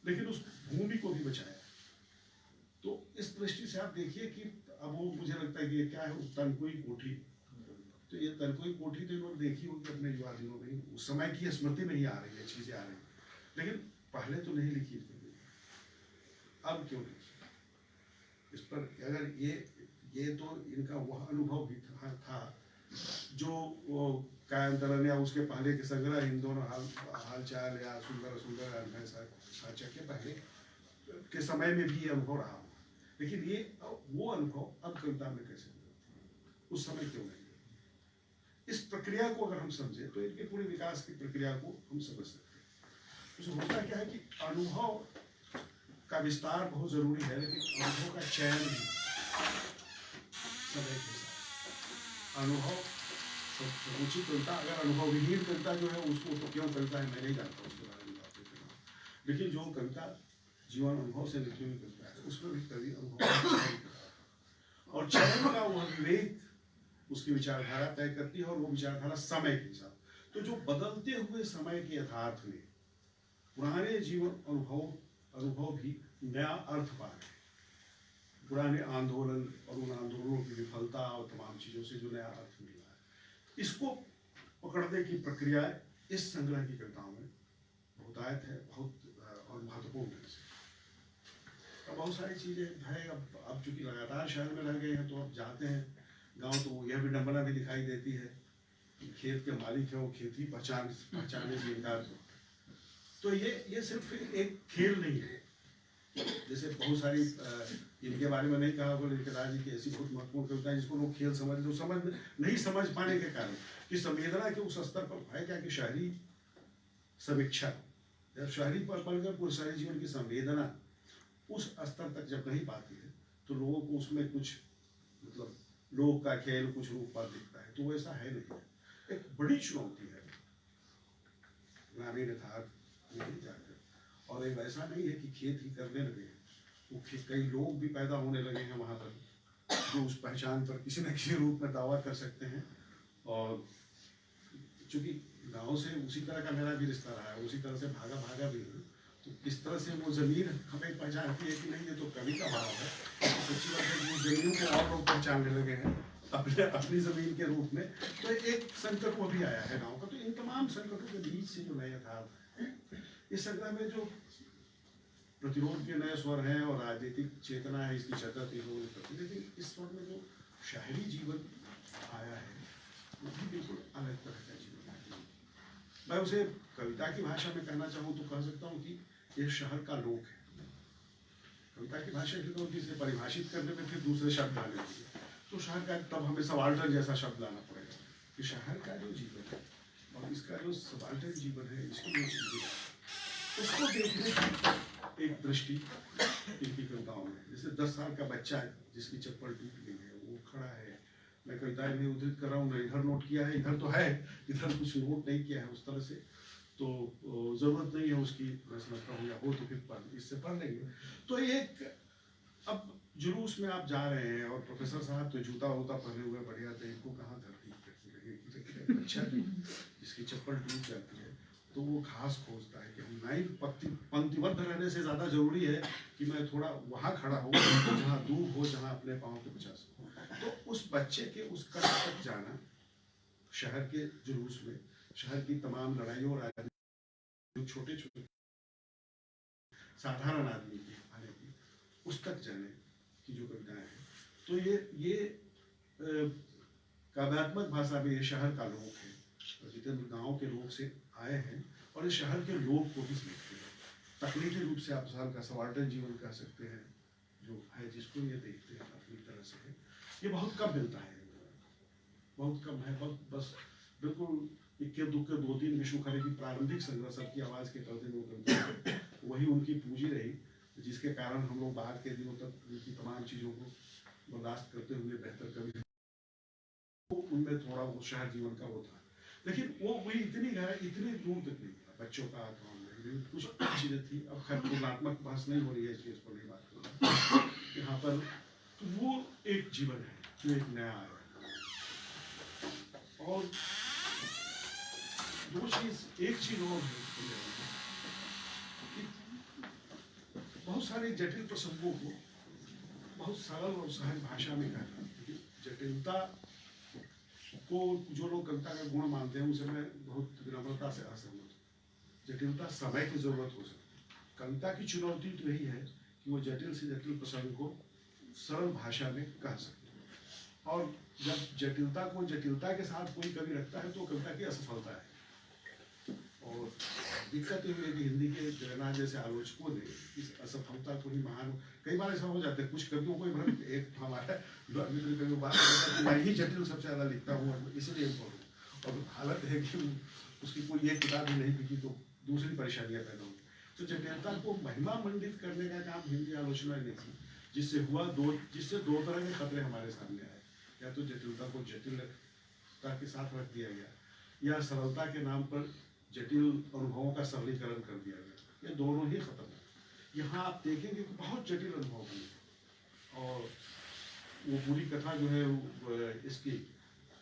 लेकिन उस भूमि को भी बचाया। तो इस दृष्टि से आप देखिए कि अब वो, मुझे लगता है कि ये क्या है, तनकोई कोठी। तो ये तनकोई कोठी तो इन्होंने देखी होगी अपने युवा दिनों में, उस समय की स्मृति नहीं आ रही है, चीजें आ रही है, लेकिन पहले तो नहीं लिखी थी। अब क्यों लिखी? इस पर अगर ये तो इनका वह अनुभव भी था जो वो कायंतरन या उसके पहले के संग्रह, इन दोनों हालचाल या सुंदर सुंदर साचा के पहले के समय में भी ये अनुभव रहा। लेकिन ये वो अनुभव अब कविता में कैसे उस समय क्यों नहीं? इस प्रक्रिया को अगर हम समझे तो इनके पूरे विकास की प्रक्रिया को हम समझ सकते हैं। तो होता क्या है कि अनुभव का विस्तार बहुत जरूरी है, लेकिन अनुभव का चयन भी समय के साथ। अनुभव उचित कविता, अगर अनुभव विहीन कविता जो है उसको तो क्यों कविता है मैं नहीं जानता, उसके बारे में बात करते हैं। लेकिन जो कविता जीवन अनुभव से लिखी हुई कविता है उसमें भी कवि अनुभव और चयन का वह विवेक उसकी विचारधारा तय करती है, और वो विचारधारा समय के साथ। तो जो बदलते हुए समय के यथार्थ में पुराने जीवन अनुभव भी नया अर्थ पा रहे हैं। पुराने आंदोलन और उन आंदोलनों की विफलता और तमाम चीजों से जो नया अर्थ मिला है, इसको पकड़ने की प्रक्रिया इस संग्रह की कविताओं में बहुतायत है, बहुत और महत्वपूर्ण है। बहुत सारी चीजें है। अब चूंकि लगातार शहर में रह गए हैं तो अब जाते हैं गांव तो यह विडंबना भी दिखाई देती है कि खेत के मालिक है वो खेती पहचाने से इनकार। तो ये सिर्फ एक खेल नहीं है, जैसे बहुत सारी इनके बारे में नहीं कहा होगा, लेकिन राज जी की ऐसी बहुत महत्वपूर्ण कविता है जिसको लोग खेल समझ नहीं समझ पाने के कारण कि संवेदना के उस स्तर पर है क्या कि शहरी समीक्षा, जब शहरी पर पूरे शहरी जीवन की संवेदना उस स्तर तक जब नहीं पाती है तो लोगों को उसमें कुछ मतलब लोग का खेल कुछ रूप पर दिखता है, तो वैसा है नहीं। एक बड़ी चुनौती है ग्रामीण यथार्थ में जाकर, और एक ऐसा नहीं है कि खेत ही करने लगे हैं, वो कई लोग भी पैदा होने लगे हैं वहाँ पर जो उस पहचान पर किसी न किसी रूप में दावा कर सकते हैं। और चूंकि गांव से उसी तरह का मेरा भी रिश्ता रहा है, उसी तरह से भागा भी हूँ, तो किस तरह से वो जमीन हमें पहचानती है कि नहीं ये तो कवि का भाव है। तो सच्ची बात है वो जमीनों को और लोग पहचानने लगे हैं अपने अपनी जमीन के रूप में, तो एक संकट वो भी आया है गांव का। तो इन तमाम संकटों के बीच से जो नए यथार्थ है, इस संग्रह में जो प्रतिरोध के नए स्वर हैं और राजनीतिक चेतना है, इसकी चर्चा थी लोगों ने करती, लेकिन इस स्वर में जो शहरी जीवन आया है वो भी बिल्कुल अलग तरह का जीवन है। मैं उसे कविता की भाषा में कहना चाहूँ तो कह सकता हूँ कि ये शहर का लोक है। कविता की भाषा की तो इसे परिभाषित करने में फिर दूसरे शब्द आने चाहिए, तो शहर का तब हमें सबाल्टर्न जैसा शब्द लाना पड़ेगा कि शहर का जो जीवन है और इसका जो सबाल्टर्न जीवन है, इसकी जो चीजें उसको देखने की एक दृष्टि इनकी कविताओं में। जैसे 10 साल का बच्चा जिसकी चप्पल टूट गई है, वो खड़ा है, मैं कविताएं में उद्धृत कर रहा हूँ, मैं इधर नोट किया है, इधर तो है, इधर कुछ नोट नहीं किया है उस तरह से, तो जरूरत नहीं है उसकी, मैं समझता हूँ, या हो तो फिर इससे पढ़ लेंगे। तो एक अब जुलूस में आप जा रहे हैं और प्रोफेसर साहब तो जूता वूता पहने हुए बढ़िया थे, इनको कहाँ धरती लगेगी। अच्छा, जिसकी चप्पल टूट जाती है तो वो घास खोजता है कि हम लाइन पंक्तिबद्ध रहने से ज्यादा जरूरी है कि मैं थोड़ा वहां खड़ा हूँ जहाँ दूर हो, जहाँ अपने पाँव के बचा सकूँ। तो उस बच्चे के उस कष्ट तक जाना शहर के जुलूस में, शहर की तमाम लड़ाइयों और छोटे छोटे साधारण आदमी की आने की उस तक जाने की जो कविताएं हैं, तो ये काव्यात्मक भाषा में ये शहर का लोक है। जितेंद्र गांव के लोग से आए हैं और इस शहर के लोग को भी समझते हैं। तकनीकी रूप से आप शहर का सबाल्टर्न जीवन कह सकते हैं जो है, जिसको ये देखते हैं अपनी तरह से है। ये बहुत कम मिलता है, बहुत कम है, बहुत बस बिल्कुल इक्के दुक्के 2-3 विश्व खरे की प्रारंभिक संग्रह सबकी आवाज के पर्दे में वही उनकी पूंजी रही, जिसके कारण हम लोग बाद के दिनों तक उनकी तमाम चीजों को बर्दाश्त करते हुए बेहतर कवि, उनमें थोड़ा वो शहर जीवन का वो था, लेकिन वो वही इतनी गहराई इतनी दूर तक नहीं था। बच्चों का आत्मा कुछ चीजें थी, अब खैर तुलनात्मक बहस नहीं हो रही है, इस चीज पर नहीं बात करूँगा यहाँ पर। तो वो एक जीवन है जो एक नया आया, और दो चीज, एक चीज और है, बहुत सारे जटिल प्रसंगों को बहुत सरल और सहज भाषा में कहना। जटिलता को जो लोग कविता का गुण मानते हैं उनसे मैं बहुत विनम्रता से असहमत हूँ। जटिलता समय की जरूरत हो सकती है। कविता की चुनौती तो यही है कि वो जटिल से जटिल प्रसंग को सरल भाषा में कह सकते हैं, और जब जटिलता को जटिलता के साथ कोई कवि रखता है तो कविता की असफलता है। और दिक्कत ये है कि हिंदी के जगन्नाथ जैसे आलोचकों ने इस असफलता को ही महान, कई बार ऐसा हो जाता है कुछ कवियों को भ्रम, एक हमारा मित्र कवि बात करता है कि मैं ही जटिल सबसे ज्यादा लिखता हूँ इसलिए पढ़ूँ, और हालत है कि उसकी कोई एक किताब ही नहीं बिकी तो दूसरी परेशानियां पैदा होगी। तो जटिलता को महिमा मंडित करने का काम हिंदी आलोचना ने की, जिससे दो तरह के खतरे हमारे सामने आए। या तो जटिलता को जटिलता के साथ रख दिया गया, या सरलता के नाम पर जटिल अनुभवों का सरलीकरण कर दिया गया। ये दोनों ही खत्म है। यहाँ आप देखेंगे कि बहुत जटिल अनुभव हुए, और वो पूरी कथा जो है इसकी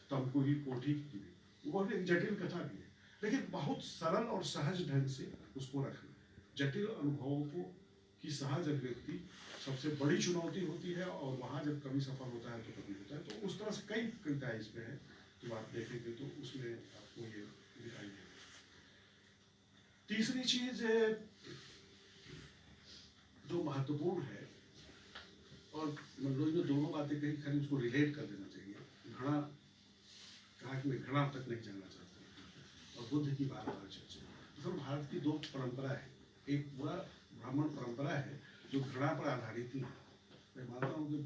तमकुही कोठी की, वो एक जटिल कथा भी है, लेकिन बहुत सरल और सहज ढंग से उसको रखना। जटिल अनुभवों को की सहज अभिव्यक्ति सबसे बड़ी चुनौती होती है, और वहाँ जब कवि सफल होता है तो कवि होता है। तो उस तरह से कई कविताएं इसमें है, तो आप देखेंगे तो उसमें आपको ये दिखाई देगा। तीसरी चीज जो महत्वपूर्ण है, और मनोज ने दोनों बातें कही, खाली उसको रिलेट कर देना चाहिए। घृणा कहा कि मैं घृणा तक नहीं जाना चाहता, और बुद्ध की बार-बार चर्चा। तो भारत की दो परंपरा है, एक पूरा ब्राह्मण परंपरा है जो घृणा पर आधारित ही है। मैं मानता हूँ कि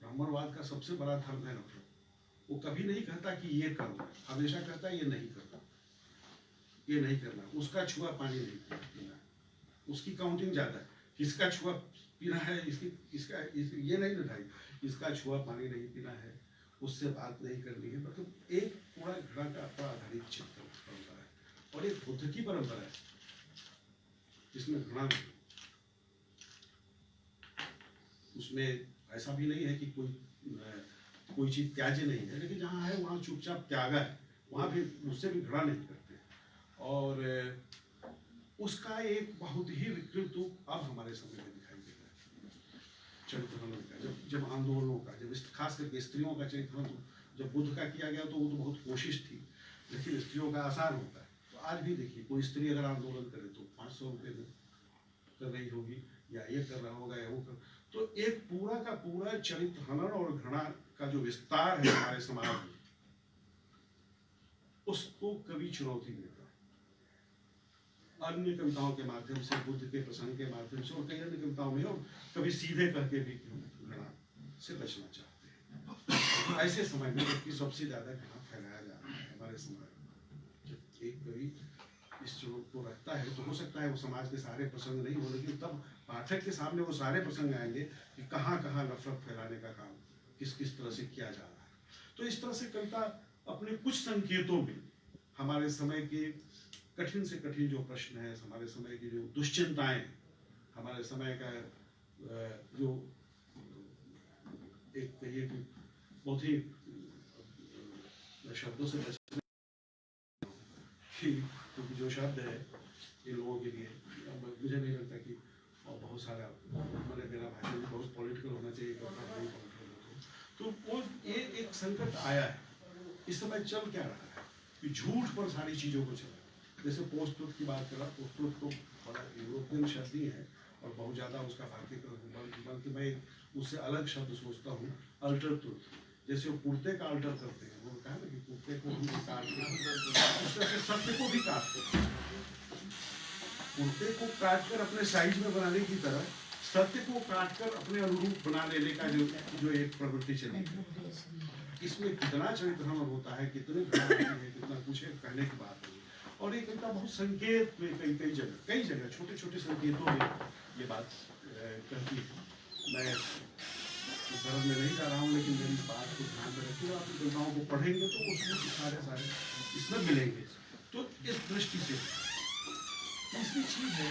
ब्राह्मणवाद का सबसे बड़ा धर्म है नफरत। वो कभी नहीं कहता कि ये करो, हमेशा कहता है ये नहीं करना, ये नहीं करना, उसका छुआ पानी नहीं पीना, उसकी काउंटिंग ज्यादा है, किसका छुआ पीना है, ये नहीं दिखाई, इसका छुआ पानी नहीं पीना है, उससे बात नहीं करनी है। मतलब एक पूरा घृणा का पर आधारित चित्र परंपरा है, और एक बुद्ध की परंपरा है जिसमें घृणा नहीं, उसमें ऐसा भी नहीं है कि कोई चीज त्याज्य नहीं है, लेकिन जहाँ है वहाँ चुपचाप त्यागा है, वहाँ भी उससे भी घृणा नहीं करते। और उसका एक बहुत ही विकृत रूप अब हमारे समय में दिखाई दे रहा है। चरित्र का, जब आंदोलनों का, जब खास करके स्त्रियों का चरित्र जब बुद्ध का किया गया तो वो तो बहुत कोशिश थी, लेकिन स्त्रियों का आसान होता है। तो आज भी देखिए कोई स्त्री अगर आंदोलन करे तो 500 रुपये में कर रही होगी, या ये कर रहा होगा या वो कर, तो एक पूरा का पूरा चरित्र हनन और घृणा का जो विस्तार है हमारे समाज में, उसको कभी चुनौती देता है। अन्य कविताओं के माध्यम से, बुद्ध के प्रसंग के माध्यम से और कई अन्य कविताओं में, और कभी सीधे करके भी घृणा से बचना चाहते हैं। ऐसे समय में जबकि सबसे ज्यादा घृणा फैलाया जा रहा है हमारे समाज में, जब एक कवि इस चुनौती को रखता है तो हो सकता है वो समाज के सारे प्रसंग नहीं हो, लेकिन तब पाठक के सामने वो सारे प्रसंग आएंगे कि कहाँ कहाँ नफरत फैलाने का काम किस किस तरह से किया जा रहा है। तो इस तरह से कविता अपने कुछ संकेतों में हमारे समय के कठिन से कठिन जो प्रश्न है, हमारे समय की जो दुश्चिंताएं, हमारे समय का जो एक कहिए कि बहुत ही शब्दों से बचने क्योंकि जो शब्द है ये लोगों के लिए मुझे नहीं लगता कि और बहुत सारा मैंने मेरा भाषण भी बहुत पॉलिटिकल होना चाहिए, तो वो ये एक संकट आया है। इस समय चल क्या रहा है कि झूठ पर सारी चीजों को चला, जैसे पोस्ट ट्रुथ की बात करा, पोस्ट ट्रुथ तो बड़ा यूरोपियन शब्द ही है और बहुत ज्यादा उसका भारतीय, बल्कि मैं उससे अलग शब्द सोचता हूँ अल्टर ट्रुथ। जैसे वो कुर्ते का अल्टर करते हैं, वो कहा ना कि कुर्ते को हम काटते हैं, उस तरह से सत्य को भी काटते हैं। कुर्ते को काटकर अपने साइज में बनाने की तरह सत्य को काटकर अपने अनुरूप बना लेने का जो एक प्रवृत्ति चली है, इसमें कितना चरित्र हनन होता है, कितने है, कितना कुछ है, कहने की बात नहीं। और ये कविता बहुत संकेत में कई जगह छोटे छोटे संकेतों में ये बात कहती है। मैं गरज में नहीं जा रहा हूँ, लेकिन मेरी बात को ध्यान में रखिए, आप कविताओं को पढ़ेंगे तो उसमें सारे इसमें मिलेंगे। तो इस दृष्टि से तीसरी चीज है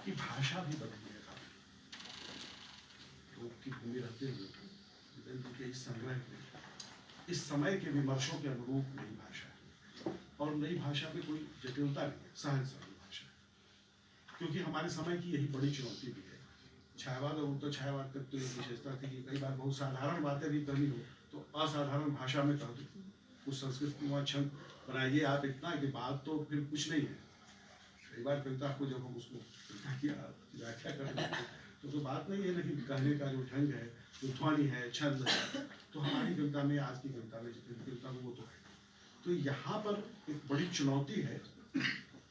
कि भाषा भी बदली है। लोग की भूमि रहते हुए जितेंद्र के इस संग्रह में इस समय के विमर्शों के अनुरूप नई भाषा है, और नई भाषा में कोई जटिलता नहीं है, सहज सरल भाषा है। क्योंकि हमारे समय की यही बड़ी चुनौती भी है। छायावाद और उत्तर छायावाद तक तो एक विशेषता थी कि कई बार बहुत साधारण बातें भी करनी हो तो असाधारण भाषा में कह दो, कुछ संस्कृत में छंद बनाइए आप इतना कि बात तो फिर कुछ नहीं है। कई बार कविता को जब हम उसको व्याख्या करते हैं तो बात नहीं है, लेकिन कहने का जो ढंग है, जो ध्वनि है, छंद है, तो हमारी कविता में, आज की कविता में, जितनी कविता में वो तो है। तो यहाँ पर एक बड़ी चुनौती है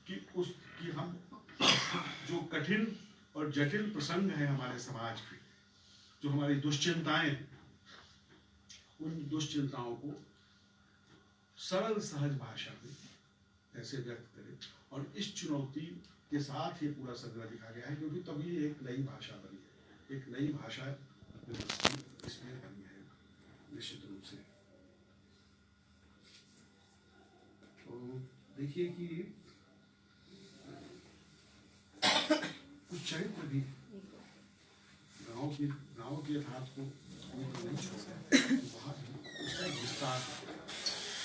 कि हम जो कठिन और जटिल प्रसंग है हमारे समाज के, जो हमारी दुश्चिंताएं, उन दुश्चिंताओं को सरल सहज भाषा में कैसे व्यक्त करें। और इस चुनौती के साथ ये पूरा संग्रह लिखा गया है, क्योंकि तभी एक नई भाषा बनी है, एक नई भाषा इसमें बनी है निश्चित रूप से। तो देखिए कि कुछ चरित्र भी गाँव के यथार्थ को नहीं छोड़ते, वहाँ उसका एक विस्तार,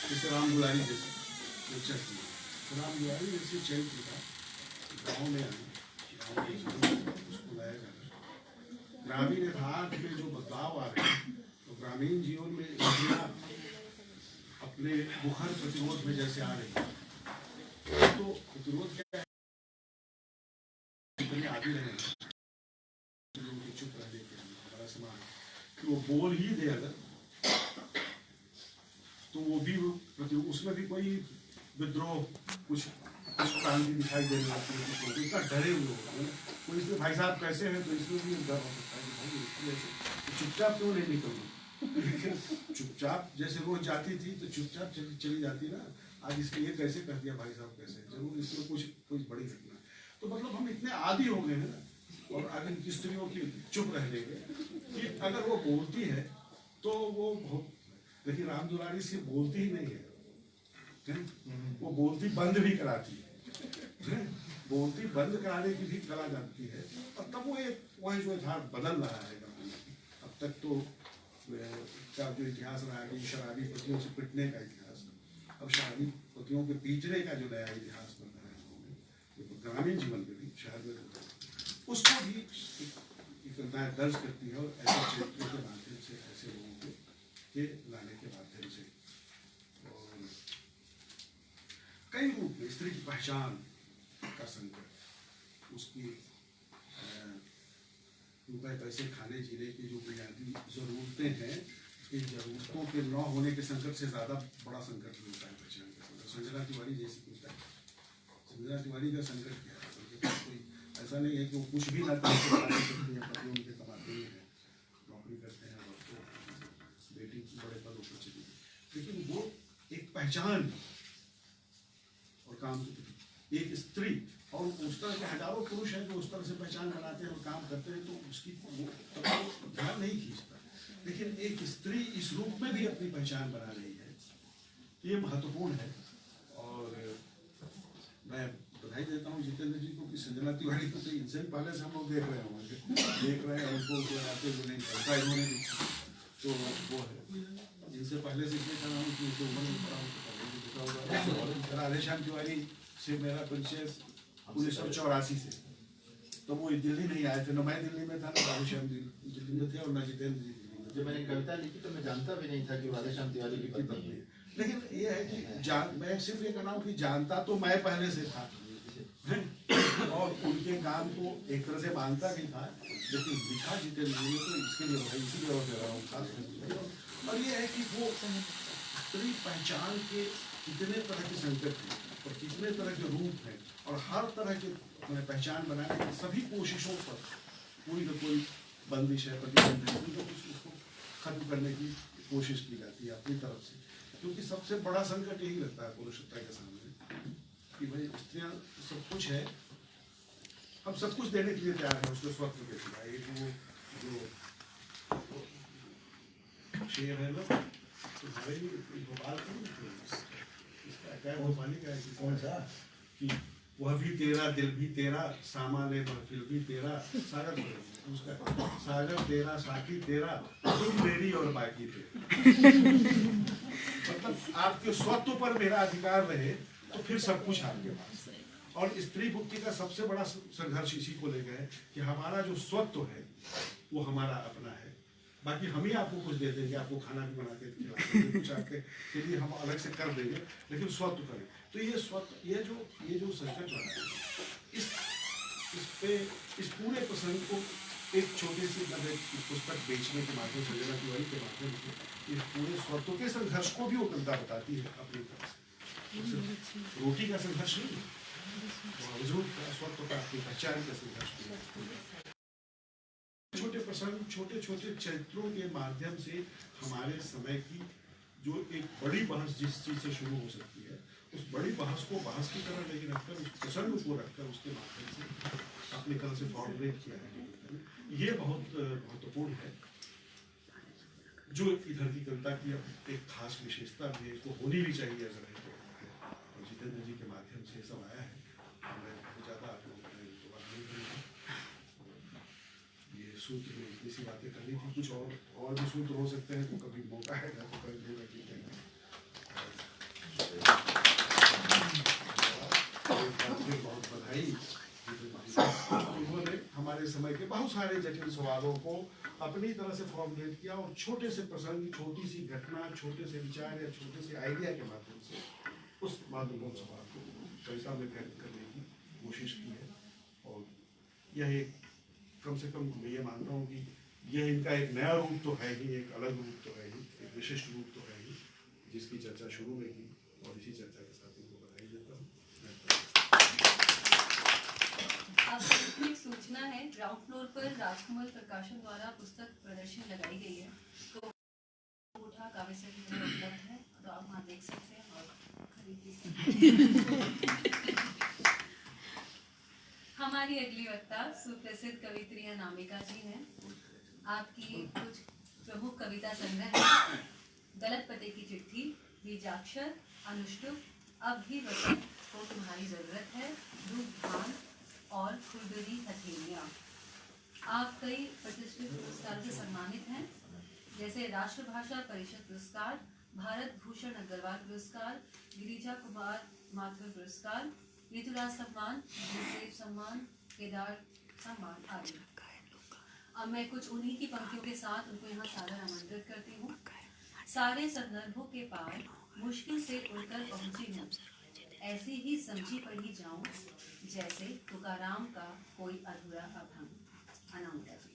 जैसे राम दुलारी जैसे राम दुलारी जैसे चरित्र का गाँव में उसको लाया जाना, ग्रामीण यथार्थ में जो बदलाव आ रहे हैं, तो ग्रामीण जीवन में अपने मुखर प्रतिरोध में जैसे आ रही है, तो प्रतिरोध क्या है, इतने आदि रहे चुप रहने के लिए हमारा समाज कि वो बोल ही दे अगर, तो वो भी उसमें भी कोई विद्रोह कुछ क्रांति दिखाई देने लगती है, तो इतना डरे हुए होते हैं। तो इसमें भाई साहब कैसे हैं, तो इसमें भी डर हो सकता है कि भाई इसकी ऐसे चुपचाप क्यों नहीं निकलूँ, चुपचाप जैसे रोज जाती थी तो चुपचाप चली जाती ना, आज इसके ये कैसे कह दिया भाई साहब कैसे, जरूर इसमें कुछ बड़ी घटना। तो मतलब हम इतने आदी हो गए हैं ना, और आगे की स्त्रियों की चुप रह लेंगे कि अगर वो बोलती है तो वो बहुत, लेकिन राम दुलारी से बोलती ही नहीं है, वो बोलती बंद भी कराती है, बोलती बंद कराने की भी कला जानती है। और तब वो एक वही जो यथार्थ बदल रहा है। अब तक तो का जो इतिहास रहा है कि शराबी पतियों से पिटने का इतिहास, अब शराबी पतियों के पीटने का जो नया इतिहास बन रहा है ग्रामीण जीवन में भी, शहर में उसको भी कविताएं दर्ज करती है, और ऐसे चरित्रों के माध्यम से ऐसे लोगों के लाने के कई रूप में स्त्री की पहचान का संकट, उसकी रुपए पैसे खाने जीने की जो बुनियादी ज़रूरतें हैं, इन ज़रूरतों के न होने के संकट से ज़्यादा बड़ा संकट होता है पहचान का संकट। संजना तिवारी जैसी पूछता है, संजना तिवारी का संकट क्या है? उनके पास कोई ऐसा नहीं है कि वो कुछ भी ना करके खा सकती हैं, पति उनके कमाते ही हैं, नौकरी करते हैं, और तो बेटी बड़े पदों पर चली गई, लेकिन वो एक पहचान और काम एक स्त्री, और उस तरह के हजारों पुरुष हैं जो उस तरह से पहचान बनाते हैं और काम करते हैं, तो उसकी वो ध्यान नहीं खींचता, लेकिन एक स्त्री इस रूप में भी अपनी पहचान बना रही है, तो ये महत्वपूर्ण है। और मैं बधाई देता हूँ जितेंद्र जी को कि संजना तिवारी को तो इनसे भी पहले से हम लोग देख रहे हैं उनको आते हुए नहीं पड़ता इन्होंने, तो वो है इनसे पहले से इसलिए कर रहा हूँ कि उनके उम्र में पड़ा हूँ, राधेश्याम तिवारी से मेरा परिचय 1984 से, तो वो दिल्ली नहीं आए थे, न मैं दिल्ली में था, न राधेश्याम दिल्ली में थे, और न जितेंद्र जी दिल्ली में। जब मैंने कविता लिखी तो मैं जानता भी नहीं था कि राधेश्याम तिवारी की पत्नी है। लेकिन ये है कि मैं सिर्फ ये कहना हूँ कि जानता तो मैं पहले से था और उनके काम को एक तरह से मानता भी था, लेकिन लिखा जितेंद्र जी ने, तो इसके लिए भाई इसीलिए और कह रहा हूँ खास। और ये है कि वो स्त्री पहचान के कितने तरह के संकट हैं और कितने तरह के रूप हैं, और हर तरह के पहचान बनाने की सभी कोशिशों पर कोई न कोई बंदिश है, प्रतिबंध है, तो उसको खत्म करने की कोशिश की जाती है अपनी तरफ से, क्योंकि सबसे बड़ा संकट यही लगता है पुरुषत्व के सामने कि भाई स्त्रियां सब कुछ है, हम सब कुछ देने के लिए तैयार है उसके स्वत्व के सिवाय। एक वो जो शेर है ना तुम्हारे ही भोपाल का, भोपाली का है कौन सा, कि वह भी तेरा दिल भी तेरा सामान महफिल भी तेरा, सागर उसका सागर तेरा साकी तेरा तुम मेरी और बाकी तेरा। मतलब आपके स्वत्व पर मेरा अधिकार रहे तो फिर सब कुछ आपके पास। और स्त्री मुक्ति का सबसे बड़ा संघर्ष इसी को लेकर है कि हमारा जो स्वत्व है वो हमारा अपना है, बाकी हम ही आपको कुछ दे देंगे, आपको खाना भी बना के खिला देंगे, कुछ आपके लिए हम अलग से कर देंगे, लेकिन स्वत्व करें। तो ये स्वत्व, ये जो संकट बना है, इस पूरे प्रसंग को एक छोटी सी पुस्तक बेचने के माध्यम से, संजना तिवारी के माध्यम से, इस पूरे स्वत्व के संघर्ष को भी वो कविता बताती है अपनी तरफ से। रोटी का संघर्ष नहीं, वजूद का, स्वत्व का, अपनी पहचान का संघर्ष। छोटे प्रसंग, छोटे छोटे चरित्रों के माध्यम से हमारे समय की जो एक बड़ी बहस जिस चीज से शुरू हो सकती है, उस बड़ी बहस को बहस की तरह लेकिन रखकर, उस प्रसंग को रखकर उसके माध्यम से अपनी तरह से फॉर्मुलेट किया है, ये बहुत महत्वपूर्ण है। जो इधर की कविता की एक खास विशेषता भी है, इसको होनी भी चाहिए अगर है तो, और जितेंद्र जी के माध्यम से सब आया है। मैं बहुत ज़्यादा आप लोगों ने तो बात नहीं करी, ये सूत्र में इतनी सी बातें करनी थी, कुछ और भी सूत्र हो सकते हैं, तो कभी मौका है तो कर देगा। बहुत बधाई, उन्होंने हमारे समय के बहुत सारे जटिल सवालों को अपनी तरह से फॉर्मुलेट किया और छोटे से प्रसंग, छोटी सी घटना, छोटे से विचार या छोटे से आइडिया के माध्यम से उस महत्वपूर्ण सवाल को कविता में व्यक्त करने की कोशिश की है। और यह एक, कम से कम मैं ये मानता हूँ कि यह इनका एक नया रूप तो है ही, एक अलग रूप तो है ही, एक विशिष्ट रूप तो है ही, जिसकी चर्चा शुरू में की, और इसी चर्चा के साथ इनको बधाई देता हूँ। एक सूचना है, ग्राउंड फ्लोर पर राजकमल प्रकाशन द्वारा पुस्तक प्रदर्शनी लगाई गई है, तो कोठा काव्य से उपलब्ध है, तो आप वहाँ देख सकते हैं और खरीद भी सकते हैं। हमारी अगली वक्ता सुप्रसिद्ध कवित्री अनामिका जी हैं। आपकी कुछ प्रमुख कविता संग्रह है, गलत पते की चिट्ठी, बीजाक्षर, अनुष्टुप, अब भी वतन को तुम्हारी जरूरत है, दूध धान और खुरदरी हथेलियाँ। आप कई प्रतिष्ठित पुरस्कार से सम्मानित हैं, जैसे राष्ट्रभाषा परिषद पुरस्कार, भारत भूषण अग्रवाल पुरस्कार, गिरिजा कुमार माथुर पुरस्कार, ऋतुराज सम्मान, गुरुदेव सम्मान, केदार सम्मान आदि। अब मैं कुछ उन्हीं की पंक्तियों के साथ उनको यहाँ सादर आमंत्रित करती हूँ। सारे संदर्भों के पार मुश्किल से उड़कर पहुँची हूँ, ऐसी ही समझी पढ़ी जाऊं जैसे तुकाराम का कोई अधूरा अभंग। अनामिका जी।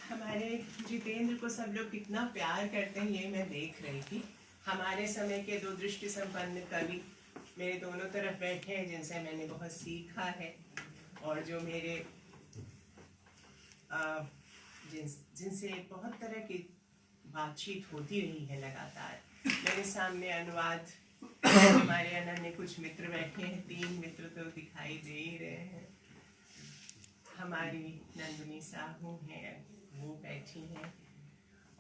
हमारे जितेंद्र को सब लोग कितना प्यार करते हैं ये मैं देख रही थी। हमारे समय के दो दृष्टि संपन्न कवि मेरे दोनों तरफ बैठे हैं जिनसे मैंने बहुत सीखा है और जो मेरे जिनसे बहुत तरह की बातचीत होती रही है लगातार। मेरे सामने अनुवाद हमारे अनन्य कुछ मित्र बैठे हैं, 3 मित्र तो दिखाई दे ही रहे हैं। हमारी नंदिनी साहू हैं, वो बैठी हैं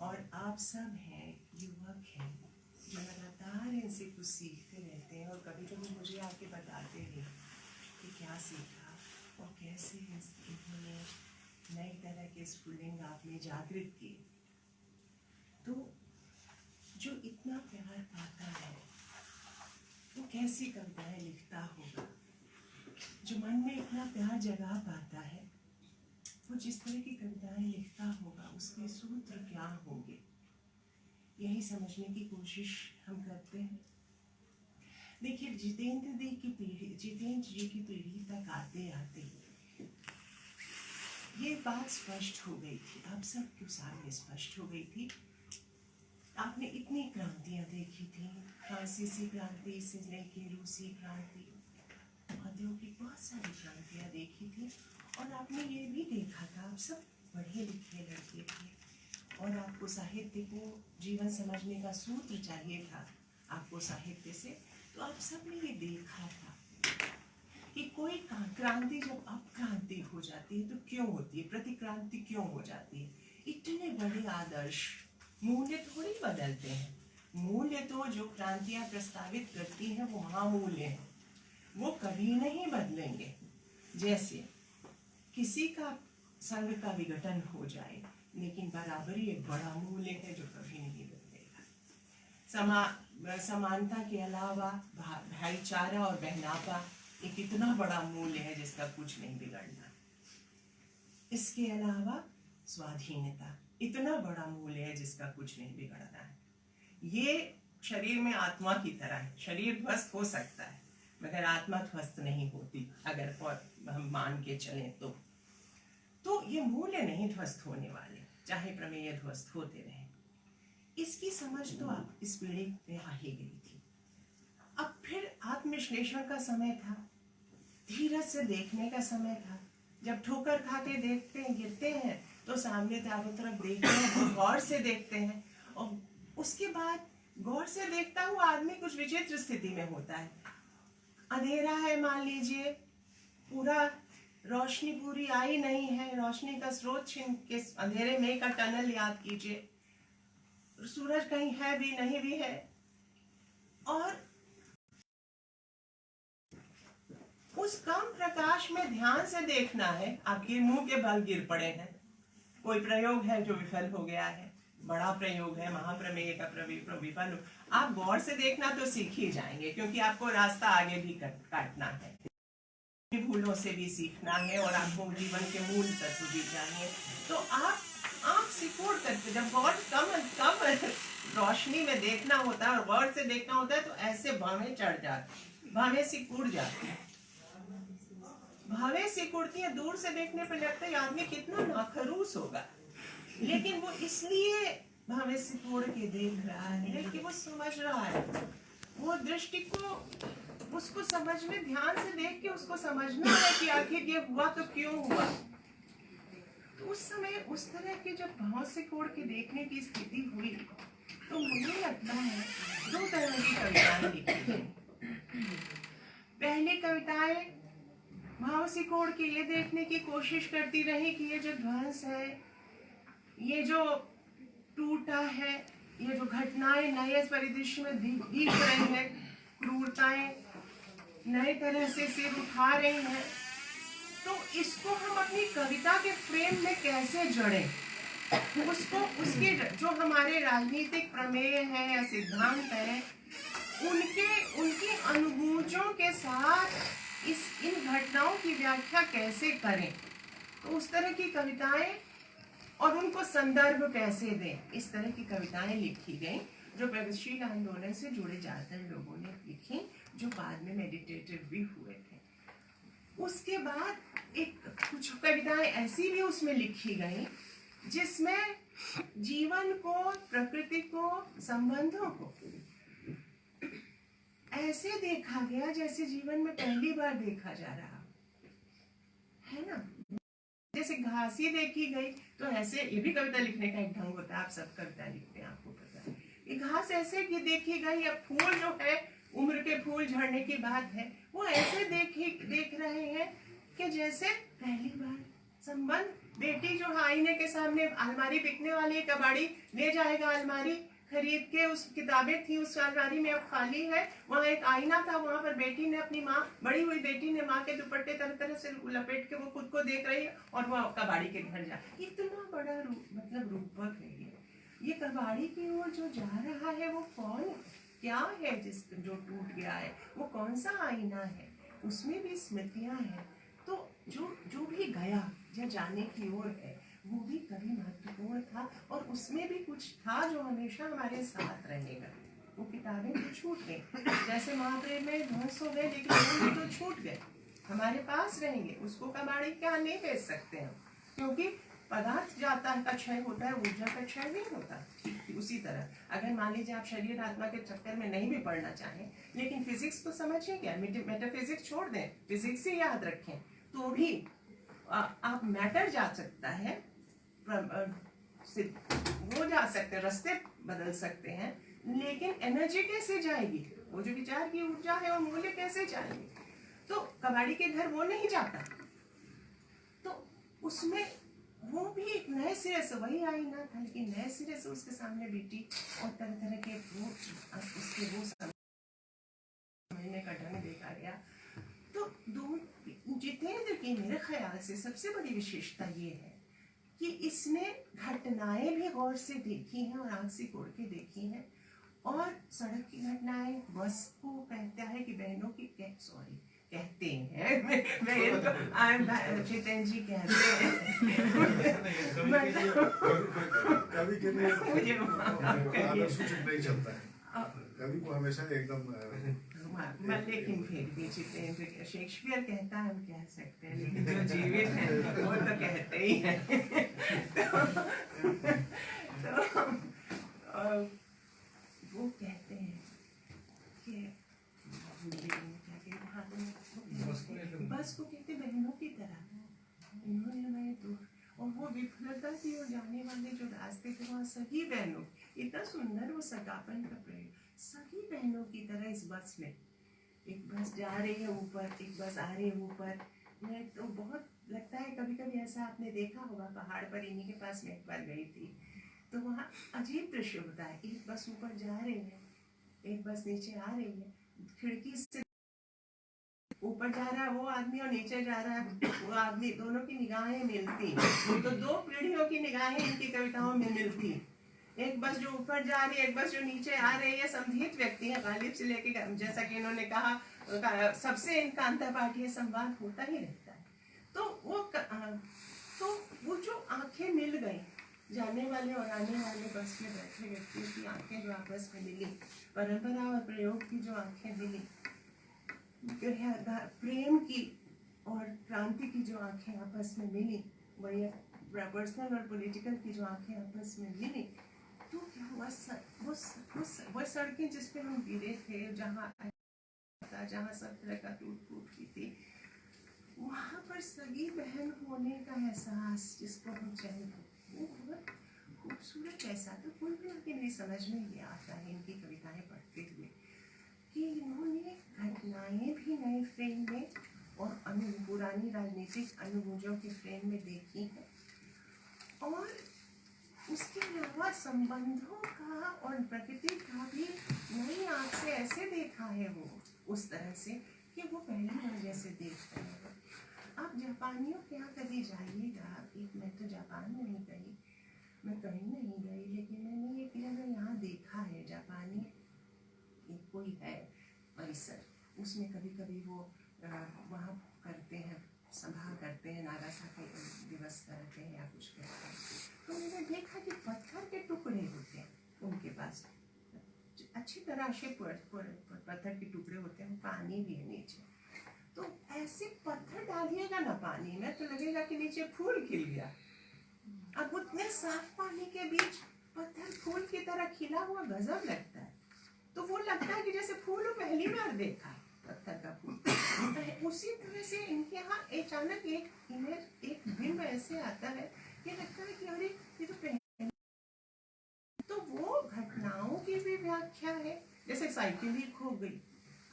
और आप सब हैं, युवक हैं जो लगातार इनसे कुछ सीखते रहते हैं और कभी कभी मुझे आके बताते हैं कि क्या सीखा और कैसे इन्होंने नई तरह के स्फुलिंग आप में जागृत किए। तो जो इतना प्यार पाता है वो कैसी कविताएं लिखता होगा। जो मन में इतना प्यार जगा पाता है वो जिस तरह की कविताएं लिखता होगा उसके सूत्र क्या होंगे, यही समझने की कोशिश हम करते हैं। देखिए जितेंद्र जी की पीढ़ी तक आते आते ये बात स्पष्ट हो गई थी, आप सबके सामने स्पष्ट हो गई थी। आपने इतनी क्रांतियां देखी थी, फ्रांसीसी क्रांति से लेके रूसी क्रांति, औद्योगिक बहुत सारी क्रांतियां देखी थी और आपने ये भी देखा था, आप सब पढ़े लिखे लड़के थे और आपको साहित्य को जीवन समझने का सूत्र चाहिए था आपको साहित्य से। तो आप सब ने ये देखा था कि कोई क्रांति जब अपक्रांति हो जाती है तो क्यों होती है, प्रतिक्रांति क्यों हो जाती है। इतने बड़े आदर्श मूल्य थोड़ी बदलते हैं, मूल्य तो जो क्रांतियां प्रस्तावित करती हैं वो महामूल्य हैं, वो कभी नहीं बदलेंगे। जैसे किसी का संघ का विघटन हो जाए लेकिन बराबरी एक बड़ा मूल्य है जो कभी नहीं बदलेगा। समानता के अलावा भाईचारा और बहनापा एक इतना बड़ा मूल्य है जिसका कुछ नहीं बिगड़ना। इसके अलावा स्वाधीनता इतना बड़ा मूल्य है जिसका कुछ नहीं बिगड़ना है। ये शरीर में आत्मा की तरह है, शरीर ध्वस्त हो सकता है मगर आत्मा ध्वस्त नहीं होती अगर हम मान के चलें तो ये मूल्य नहीं ध्वस्त होने वाले, चाहे प्रमेय ध्वस्त होते रहे। इसकी समझ तो आप इस पीढ़ी में आ ही गई थी। अब फिर आत्मविश्लेषण का समय था, धीरज से देखने का समय था। जब ठोकर खा के देखते हैं, गिरते हैं तो सामने चारों तरफ देखते हैं, गौर से देखते हैं और उसके बाद गौर से देखता हुआ आदमी कुछ विचित्र स्थिति में होता है। अंधेरा है मान लीजिए, पूरा रोशनी पूरी आई नहीं है, रोशनी का स्रोत छीन के अंधेरे में का टनल याद कीजिए, सूरज कहीं है भी नहीं भी है और उस कम प्रकाश में ध्यान से देखना है। आपके मुंह के बल गिर पड़े हैं, कोई प्रयोग है जो विफल हो गया है, बड़ा प्रयोग है, महाप्रमेय का विफल हो, आप गौर से देखना तो सीख ही जाएंगे क्योंकि आपको रास्ता आगे भी काटना है, भूलों से भी सीखना है और आपको जीवन के मूल तत्व भी चाहिए। तो आप आँख सिकोड़ करके जब गौर कम रोशनी में देखना होता है और गौर से देखना होता है तो ऐसे भावें चढ़ जाती, भावें सिकुड़ जाती है, भावें सिकुड़ती है। दूर से देखने पर लगता है आदमी कितना नाखरूस होगा, लेकिन वो इसलिए भावें सिकुड़ के देख रहा है कि वो समझ रहा है, वो दृष्टि को उसको समझ में ध्यान से देख के उसको समझना है कि आखिर ये हुआ तो क्यों हुआ। तो उस समय उस तरह के जब भाव से कोड़ के देखने की स्थिति हुई तो मुझे लगता है 2 तरह की कविताएं लिखी हैं। पहली कविताएं भाव से कोड़ के ये देखने की कोशिश करती रही कि ये जो ध्वंस है, ये जो टूटा है, ये जो घटनाएं नए परिदृश्य में दिख रही है, क्रूरताएं नए तरह से सिर उठा रही हैं, तो इसको हम अपनी कविता के फ्रेम में कैसे जड़ें, उसके जो हमारे राजनीतिक प्रमेय हैं या सिद्धांत हैं उनकी अनुभूतियों के साथ इन घटनाओं की व्याख्या कैसे करें। तो उस तरह की कविताएं और उनको संदर्भ कैसे दें, इस तरह की कविताएं लिखी गई जो प्रगतिशील आंदोलन से जुड़े ज़्यादातर लोगों ने लिखी, जो बाद में मेडिटेटिव भी हुए थे। उसके बाद एक कुछ कविताएं ऐसी भी उसमें लिखी गई जिसमें जीवन को, प्रकृति को, संबंधों को ऐसे देखा गया जैसे जीवन में पहली बार देखा जा रहा है ना। जैसे घास ही देखी गई, तो ऐसे ये भी कविता लिखने का एक ढंग होता है, आप सब कविता लिखते हैं, आपको पता है। ये घास ऐसे की देखी गई, अब फूल जो है, उम्र के फूल झड़ने की बात है, वो ऐसे देख रहे हैं कि जैसे पहली बार संबंध। बेटी जो आईने के सामने, अलमारी बिकने वाली, कबाड़ी ले जाएगा अलमारी खरीद के, उस किताबें थी उस अलमारी में, अब खाली है, वहाँ एक आईना था, वहाँ पर बेटी ने अपनी माँ, बड़ी हुई बेटी ने माँ के दुपट्टे तरह तरह से लपेट के वो खुद को देख रही है, और वो कबाड़ी के घर जा, इतना बड़ा मतलब रूपक है ये कबाड़ी की ओर जो जा रहा है वो कौन, क्या है जो टूट गया है, वो कौन सा आईना है, उसमें भी स्मृतियां हैं। तो जो भी गया या जाने की ओर है, वो भी कभी महत्वपूर्ण था, और उसमें भी कुछ था जो हमेशा हमारे साथ रहेगा। वो किताबें तो छूट गई, जैसे महाप्रेम में ध्वंस हो गए, लेकिन वो भी तो छूट गए, हमारे पास रहेंगे, उसको कबाड़ी क्या नहीं बेच सकते हम, क्योंकि पदार्थ जाता है का क्षय होता है, ऊर्जा का क्षय नहीं होता। ठीक उसी तरह अगर मान लीजिए आप शरीर आत्मा के चक्कर में नहीं भी पढ़ना चाहें, लेकिन फिजिक्स तो समझिए क्या, मेटाफिजिक्स छोड़ दें, फिजिक्स ही याद रखें, तो भी आप मैटर जा सकता है, वो जा सकते हैं, रास्ते बदल सकते हैं, लेकिन एनर्जी कैसे जाएगी, वो जो विचार की ऊर्जा है और मूल्य कैसे जाएंगे। तो कबाड़ी के घर वो नहीं जाता, तो उसमें वो भी एक नए सिरे से, वही आईना था लेकिन नए सिरे से उसके सामने बेटी और तरह तरह के वो उसके वो समझने का ढंग देखा गया। तो जितेंद्र की मेरे ख्याल से सबसे बड़ी विशेषता ये है कि इसने घटनाएं भी गौर से देखी हैं और आंख से कोड़ के देखी हैं, और सड़क की घटनाएं, बस को कहता है कि बहनों की कहते हैं जितेंद्र जी कहते हैं कवि के लिए आदर्श उचित नहीं चलता है, कवि को हमेशा एकदम लेकिन फिर भी जितेंद्र, शेक्सपियर कहता है हम कह सकते हैं, लेकिन जो जीवित है वो तो कहते ही हैं। तो वो कहते हैं कि बस को कहते बहनों की तरह इन्होंने मैं तो, और वो विफलता की ओर जाने वाले जो रास्ते थे वहाँ सभी बहनों, इतना सुंदर वो सगापन का प्रयोग, सभी बहनों की तरह इस बस में, एक बस जा रही है ऊपर, एक बस आ रही है ऊपर। मैं तो बहुत लगता है कभी कभी ऐसा आपने देखा होगा, पहाड़ पर इन्हीं के पास मैं एक बार गई थी, तो वहाँ अजीब दृश्य होता है, एक बस ऊपर जा रही है, एक बस नीचे आ रही है, खिड़की से ऊपर जा रहा है वो आदमी और नीचे जा रहा है वो आदमी, दोनों की निगाहें मिलती, तो दो पीढ़ियों की निगाहें इनकी कविताओं में मिलती। एक बस जो ऊपर जा रही है, एक बस जो नीचे आ रही है, संधित व्यक्ति है, गालिब से लेके, जैसा कि इन्होंने कहा सबसे इनका अंतर्पाठीय संवाद होता ही रहता है। तो वो जो आंखें मिल गई, जाने वाले और आने वाले बस में बैठे व्यक्तियों की आंखें जो आपस में मिली, परंपरा और प्रयोग की जो आंखें मिली, प्रेम की और क्रांति की जो आंखें आपस में मिली, वही पर्सनल और पॉलिटिकल की जो आंखें आपस में मिली, तो क्या हुआ, वो सड़कें जिस पे हम गिरे थे, जहाँ सब तरह का टूट फूट की थी, वहाँ पर सगी बहन होने का एहसास जिसको हम चाहेंगे, वो बहुत खूबसूरत ऐसा। तो कुल मिला के मेरी समझ में ये आता है इनकी कविताएं पढ़ते हुए कि इन्होंने घटनाएं भी नए फ्रेम में और पुरानी राजनीतिक अनुभूजों के फ्रेम में देखी है, और उसके अलावा संबंधों का और प्रकृति का भी नई आँख से ऐसे देखा है वो, उस तरह से कि वो पहली बार जैसे देख रहे हैं। आप जापानियों के यहाँ कभी जाइएगा, एक मैं तो जापान नहीं गई, मैं कहीं नहीं गई, लेकिन मैंने एक जगह यहाँ देखा है, जापानी एक कोई है परिसर, उसमें कभी कभी वो वहाँ करते हैं, सभा करते हैं, नागासाकी दिवस करते हैं या कुछ करते हैं, तो मैंने देखा कि पत्थर के टुकड़े होते हैं उनके पास, तराशे पत्थर के टुकड़े होते हैं, पानी भी है नीचे, तो ऐसे पत्थर डालिएगा ना पानी में तो लगेगा कि नीचे फूल खिल गया। अब उतने साफ पानी के बीच पत्थर फूल की तरह खिला हुआ गजब लगता है। तो वो लगता है कि जैसे फूल पहली बार देखा पत्थर का फूल। तो उसी तरह से इनके यहाँ अचानक एक इमेज, एक बिंब ऐसे आता है, ये लगता है कि अरे ये तो पहले। तो वो घटनाओं की भी व्याख्या है। जैसे साइकिल ही खो गई,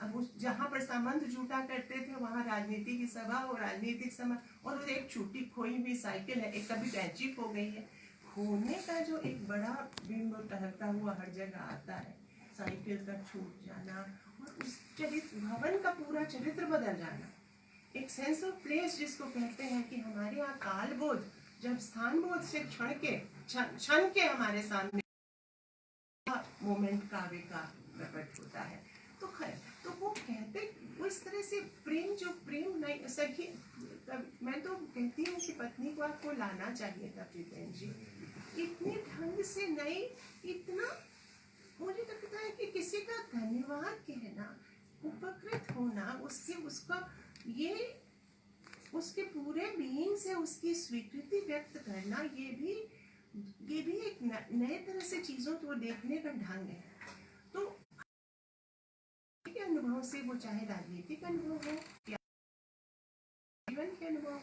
अब उस जहाँ पर संबंध जुटा करते थे वहाँ राजनीति की सभा और राजनीतिक सभा, और एक छोटी खोई हुई साइकिल है, एक कभी कैंची खो गई है। खोने का जो एक बड़ा बिंब टहलता हुआ हर जगह आता है, साइकिल का छूट जाना और उस चरित्र भवन का पूरा चरित्र बदल जाना, एक सेंस ऑफ प्लेस जिसको कहते हैं कि हमारे यहाँ काल बोध जब स्थान बोध से क्षण के हमारे सामने मोमेंट काव्य का प्रकट होता है। तो खैर, तो वो कहते उस तरह से प्रेम, जो प्रेम नहीं सखी, मैं तो कहती हूँ कि पत्नी को आपको लाना चाहिए था प्रीतम जी, इतने ढंग से नहीं, इतना मुझे लगता है कि किसी का धन्यवाद कहना, उपकृत होना, उसका ये उसके पूरे बीइंग से उसकी स्वीकृति व्यक्त करना, ये भी एक नए तरह से चीजों को देखने का ढंग है। तो के अनुभव से, वो चाहे राजनीतिक अनुभव हो या जीवन के अनुभव,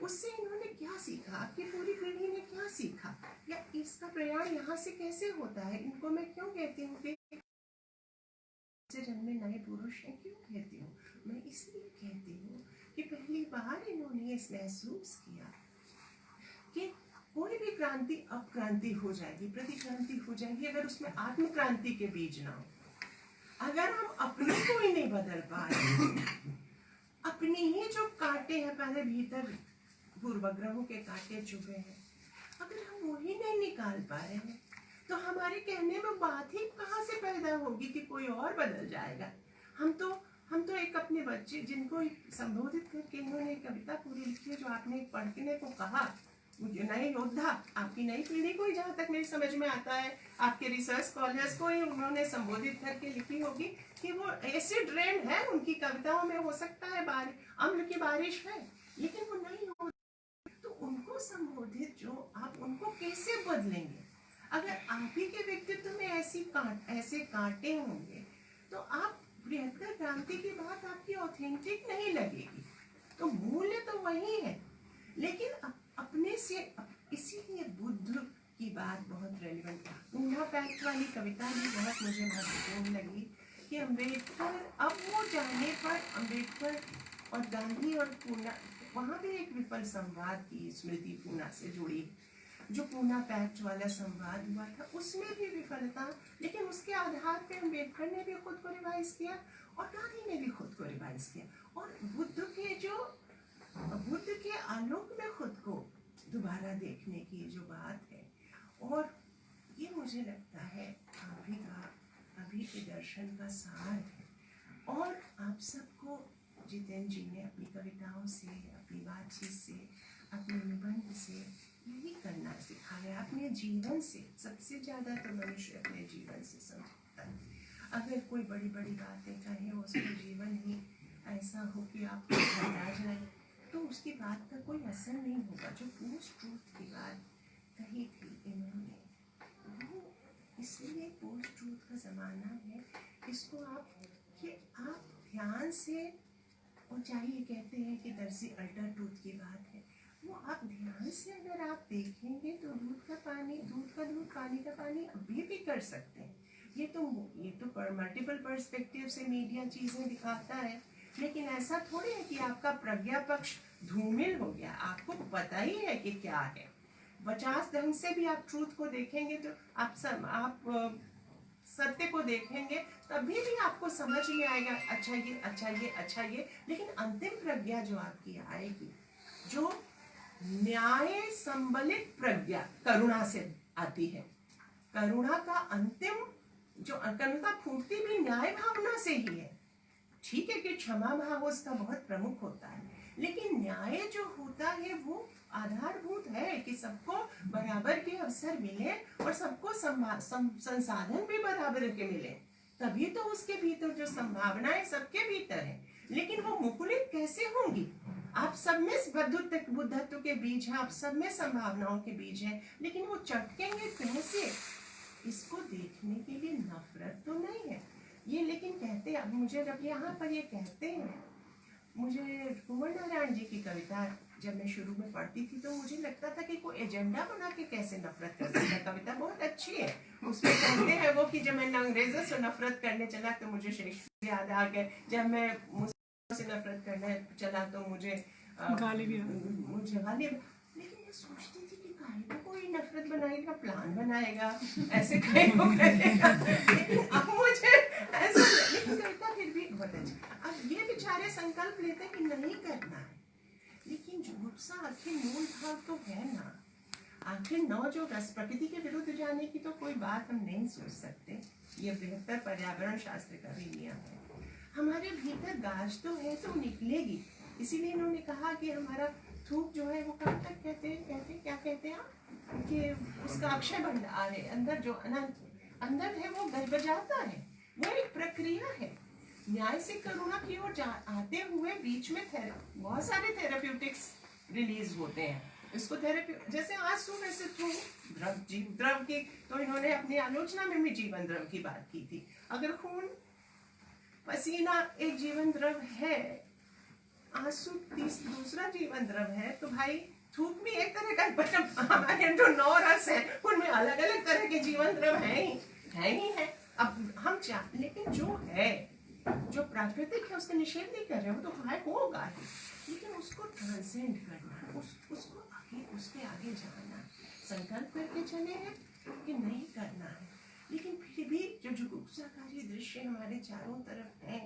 उससे इन्होंने क्या सीखा, आपकी पूरी पीढ़ी ने क्या सीखा, या इसका प्रयाण यहाँ से कैसे होता है। इनको मैं क्यों कहती हूँ कि जन्मे नए पुरुष हैं, क्यों कहती हूँ मैं, इसलिए कहती हूँ कि पहली बार इन्होंने इस महसूस किया कि कोई भी क्रांति अपक्रांति हो जाएगी, प्रतिक्रांति हो जाएगी, अगर उसमें आत्मक्रांति के बीज ना हो, अगर हम अपने को ही नहीं बदल पा रहे, अपने ही जो कांटे हैं पहले भीतर पूर्वग्रहों के कांटे चुभे हैं, अगर हम वो ही नहीं निकाल पा रहे हैं, तो हमारे कहने में बात ही कहाँ से पैदा होगी कि कोई और बदल जाएगा। हम तो एक अपने बच्चे जिनको संबोधित करके इन्होंने कविता पूरी लिखी है, जो आपने पढ़ने को कहा, नए योद्धा, आपकी नई पीढ़ी को ही, जहाँ तक मेरी समझ में आता है, आपके रिसर्च स्कॉलर्स को ही उन्होंने संबोधित करके लिखी होगी कि वो एसिड रेन है उनकी कविताओं में, हो सकता है अम्ल की बारिश है, लेकिन वो नहीं हो। तो उनको संबोधित, जो आप उनको कैसे बदलेंगे, अगर आप ही के व्यक्तित्व में ऐसे कांटे होंगे, तो आप बृहत्तर क्रांति की बात आपकी ऑथेंटिक नहीं लगेगी। तो मूल्य तो वही है, लेकिन अपने से, इसीलिए बुद्ध की बात बहुत रेलिवेंट है। पूना पैक्ट वाली कविता भी बहुत मुझे महत्वपूर्ण लगी कि अम्बेडकर, अब वो जाने पर अम्बेडकर और गांधी और पूना, वहाँ भी एक विफल संवाद की स्मृति पूना से जुड़ी, जो पूना पैक्ट वाला संवाद हुआ था, उसमें भी विफलता, लेकिन उसके आधार पे अम्बेडकर ने भी खुद को रिवाइज किया और गांधी ने भी खुद को रिवाइज किया, और बुद्ध के आलोक में खुद को दोबारा देखने की जो बात है, और ये मुझे लगता है अभी के दर्शन का सार है। और आप सबको जितेंद्र जी ने अपनी कविताओं से, अपनी बातचीत से, अपने निबंध से यही करना सिखाया, अपने जीवन से। सबसे ज़्यादा तो मनुष्य अपने जीवन से समझता है। अगर कोई बड़ी बड़ी बातें कहे, उसका जीवन ही ऐसा हो कि आपको घटा जाए, तो उसकी बात का कोई असर नहीं होगा। जो पोस्ट ट्रूथ की बात कही थी इन्होंने, वो इसलिए पोस्ट ट्रूथ का ज़माना है, इसको आप ध्यान से, और चाहे ये कहते हैं कि दरसी अल्टर ट्रूथ की बात है, वो आप ध्यान से अगर आप देखेंगे तो दूध का दूध, पानी का पानी अभी भी कर सकते हैं। ये तो मल्टीपल पर्सपेक्टिव से मीडिया चीज़ें दिखाता है, लेकिन ऐसा थोड़ी है कि आपका प्रज्ञा पक्ष धूमिल हो गया, आपको पता ही है कि क्या है। 50 ढंग से भी आप ट्रूथ को देखेंगे तो आप सत्य को देखेंगे, तभी भी आपको समझ में आएगा अच्छा ये, लेकिन अंतिम प्रज्ञा जो आपकी आएगी, जो न्याय संबलित प्रज्ञा करुणा से आती है। करुणा का अंतिम जो करुणा फूटती भी न्याय भावना से ही है। ठीक है कि क्षमा भाव उसका बहुत प्रमुख होता है, लेकिन न्याय जो होता है वो आधारभूत है कि सबको बराबर के अवसर मिले और सबको संसाधन भी बराबर के मिले। तभी तो उसके भीतर जो संभावनाएं सबके भीतर है, लेकिन वो मुकुलित कैसे होंगी? आप सब में बुद्धत्व के बीज हैं, आप सब में संभावनाओं के बीज हैं, लेकिन वो चटकेंगे कैसे? इसको देखने के लिए नफरत तो नहीं है ये, लेकिन कहते अब मुझे जब यहाँ पर ये कहते हैं, मुझे कुंवर नारायण जी की कविता जब मैं शुरू में पढ़ती थी तो मुझे लगता था कि कोई एजेंडा बना के कैसे नफरत कर सकता है। कविता बहुत अच्छी है, उसमें कहते हैं वो कि जब मैं अंग्रेजों से नफरत करने चला तो मुझे शेक्सपियर याद आ गए, जब मैं मुस्लिमों से नफरत करने चला तो मुझे गाली। लेकिन मैं सोचती थी कि काहे को कोई नफरत बनाएगा, प्लान बनाएगा, ऐसे काहे को करेगा। लेकिन अब मुझे ऐसा, लेकिन कविता फिर भी बहुत अच्छी। अब ये बेचारे संकल्प लेते कि नहीं करना है, लेकिन जुगुप्सा आखिर मूल भाव तो है ना। आखिर जो रस प्रकृति के विरुद्ध जाने की तो कोई बात हम नहीं सोच सकते, ये बेहतर पर्यावरण शास्त्र का भी नियम है। हमारे भीतर गाज तो है तो निकलेगी, इसीलिए इन्होंने कहा कि हमारा थूक जो है वो कब तक कहते हैं क्या कहते हैं आप, कि उसका अक्षय भंडार है, अंदर जो अनंत अंदर है वो गजबजाता है, वो एक प्रक्रिया है। न्याय से करुणा की ओर आते हुए बीच में बहुत सारे थेरेप्यूटिक्स रिलीज होते हैं। इसको थेरेपी, जैसे आंसू में से थू द्रव की, तो इन्होंने अपनी आलोचना में भी जीवन द्रव की बात की थी। अगर खून पसीना एक जीवन द्रव है, आंसू दूसरा जीवन द्रव है, तो भाई थूक भी एक तरह का, हमारे जो 9 रस है उनमें अलग अलग तरह के जीवन द्रव है ही है। अब हम लेकिन जो है, जो प्राकृतिक है उसका निषेध नहीं कर रहे, वो तो भाई होगा ही, लेकिन उसको ट्रांसेंड करना, उसको आगे, उसके आगे जाना, संकल्प करके चले हैं कि नहीं करना है। लेकिन फिर भी जो जुगुप्साकारी दृश्य हमारे चारों तरफ है,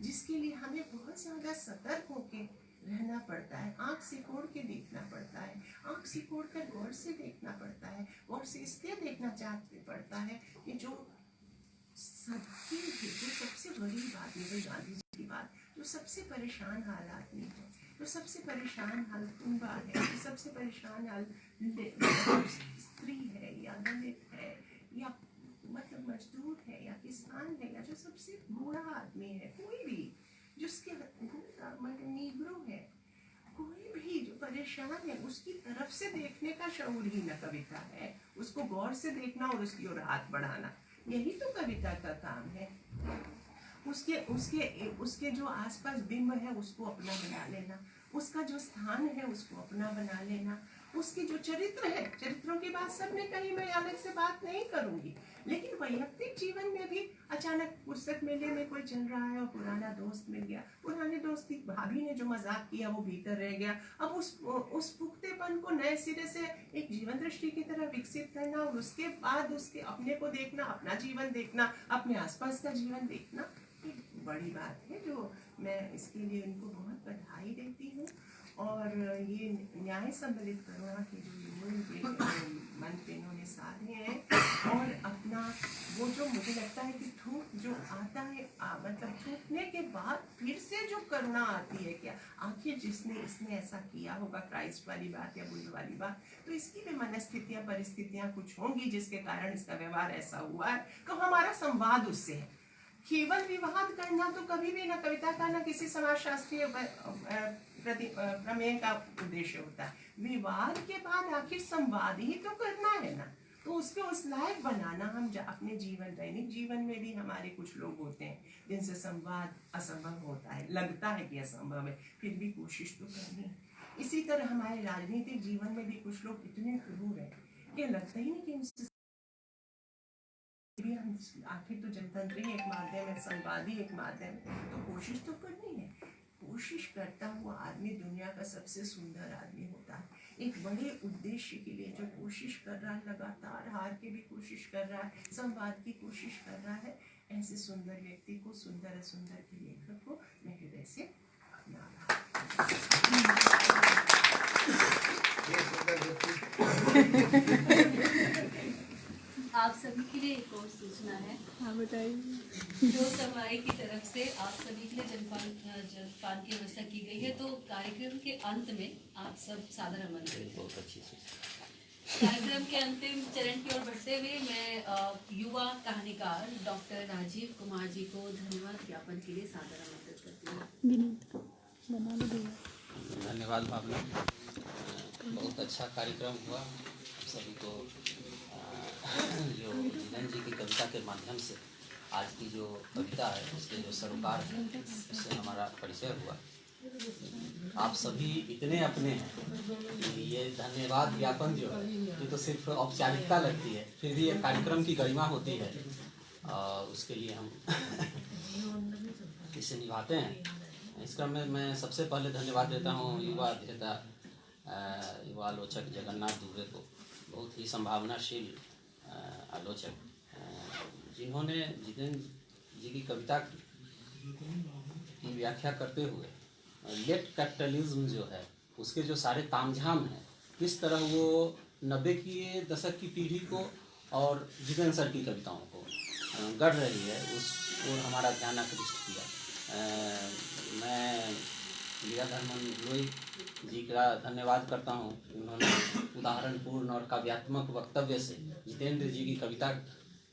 जिसके लिए हमें बहुत ज्यादा सतर्क होके रहना पड़ता है, आंख सिकोड़ के देखना पड़ता है, आंख सिकोड़ कर गौर से देखना पड़ता है, गौर से इसलिए देखना चाहते पड़ता है कि जो सबकी जो सबसे बड़ी बात है, गांधी जी की बात, जो सबसे परेशान हाल आदमी है, जो सबसे परेशान हाल कुंबा है, जो सबसे परेशान हाल स्त्री है या दलित है या मतलब मजदूर है या किसान है या जो सबसे बूढ़ा आदमी है, कोई भी जिसके मतलब नीग्रो है, कोई भी जो परेशान है, उसकी तरफ से देखने का शऊर ही न कविता है, उसको गौर से देखना और उसकी ओर हाथ बढ़ाना, यही तो कविता का काम है। उसके जो आसपास बिंब है उसको अपना बना लेना, उसका जो स्थान है उसको अपना बना लेना, उसके जो चरित्र है, चरित्रों की बात सब में कहीं मैं अलग से बात नहीं करूंगी, लेकिन वैयक्तिक जीवन में भी अचानक पुस्तक मेले में कोई चल रहा है और पुराना दोस्त मिल गया, पुराने दोस्त की भाभी ने जो मजाक किया वो भीतर रह गया। अब उस पुख्तेपन को नए सिरे से एक जीवन दृष्टि की तरह विकसित करना और उसके बाद उसके अपने को देखना, अपना जीवन देखना, अपने आसपास का जीवन देखना, एक बड़ी बात है जो मैं इसके लिए इनको बहुत बधाई देती हूँ। और ये न्याय सम्मिलित करुणा के जो मंत्र इन्होंने साधे हैं, और अपना वो जो मुझे लगता है कि थूक जो आता है, मतलब थूकने के बाद फिर से जो करुणा आती है, क्या आखिर इसने ऐसा किया होगा, क्राइस्ट वाली बात या बुद्ध वाली बात, तो इसकी भी मनस्थितियाँ परिस्थितियाँ कुछ होंगी जिसके कारण इसका व्यवहार ऐसा हुआ है, तो हमारा संवाद उससे है। केवल विवाद करना तो कभी भी ना कविता का ना किसी समाजशास्त्रीय प्रमेय का उद्देश्य होता है। विवाद के बाद आखिर संवाद ही तो करना है ना, तो उसके उस लायक बनाना। हम अपने जीवन, दैनिक जीवन में भी हमारे कुछ लोग होते हैं जिनसे संवाद असंभव होता है, लगता है कि असंभव है, फिर भी कोशिश तो करनी है। इसी तरह हमारे राजनीतिक जीवन में भी कुछ लोग इतने क्रूर हैं कि लगता ही नहीं कि उनसे आखिर तो जनतंत्र ही एक माध्यम है, संवाद ही एक माध्यम है, तो कोशिश तो करनी है। कोशिश करता हुआ आदमी दुनिया का सबसे सुंदर आदमी होता है। एक बड़े उद्देश्य के लिए जो कोशिश कर रहा है, लगातार हार के भी कोशिश कर रहा है, संवाद की कोशिश कर रहा है, ऐसे सुंदर व्यक्ति को, सुंदर सुंदर के लेखक को मैं हृदय से अपना रहा। आप सभी के लिए एक और सूचना है। हाँ बताइए। जो समाई की तरफ से आप सभी के लिए जलपान की व्यवस्था की गई है, तो कार्यक्रम के अंत में आप सब सादर आमंत्रित। बहुत अच्छी। कार्यक्रम के अंतिम चरण की ओर बढ़ते हुए मैं युवा कहानीकार डॉक्टर राजीव कुमार जी को धन्यवाद ज्ञापन के लिए सादर आमंत्रित करती हूँ। धन्यवाद भावना। बहुत अच्छा कार्यक्रम हुआ। सभी को जो जीवन जी की कविता के माध्यम से आज की जो कविता है उसके जो सरोकार है उससे हमारा परिचय हुआ। आप सभी इतने अपने हैं कि ये धन्यवाद ज्ञापन जो है ये तो सिर्फ औपचारिकता लगती है, फिर भी ये कार्यक्रम की गरिमा होती है और उसके लिए हम इसे निभाते हैं। इस क्रम में मैं सबसे पहले धन्यवाद देता हूँ युवा अध्येता युवा आलोचक जगन्नाथ दुबे को, बहुत ही संभावनाशील आलोचक, जिन्होंने जितेंद्र जी की कविता की व्याख्या करते हुए लेट कैपिटलिज्म जो है उसके जो सारे तामझाम हैं, किस तरह वो 90 की दशक की पीढ़ी को और जितेंद्र सर की कविताओं को गढ़ रही है, उस ओर हमारा ध्यान आकृष्ट किया। मैं लीलाधर लोई जी का धन्यवाद करता हूँ। उन्होंने उदाहरणपूर्ण और काव्यात्मक वक्तव्य से जितेंद्र जी की कविता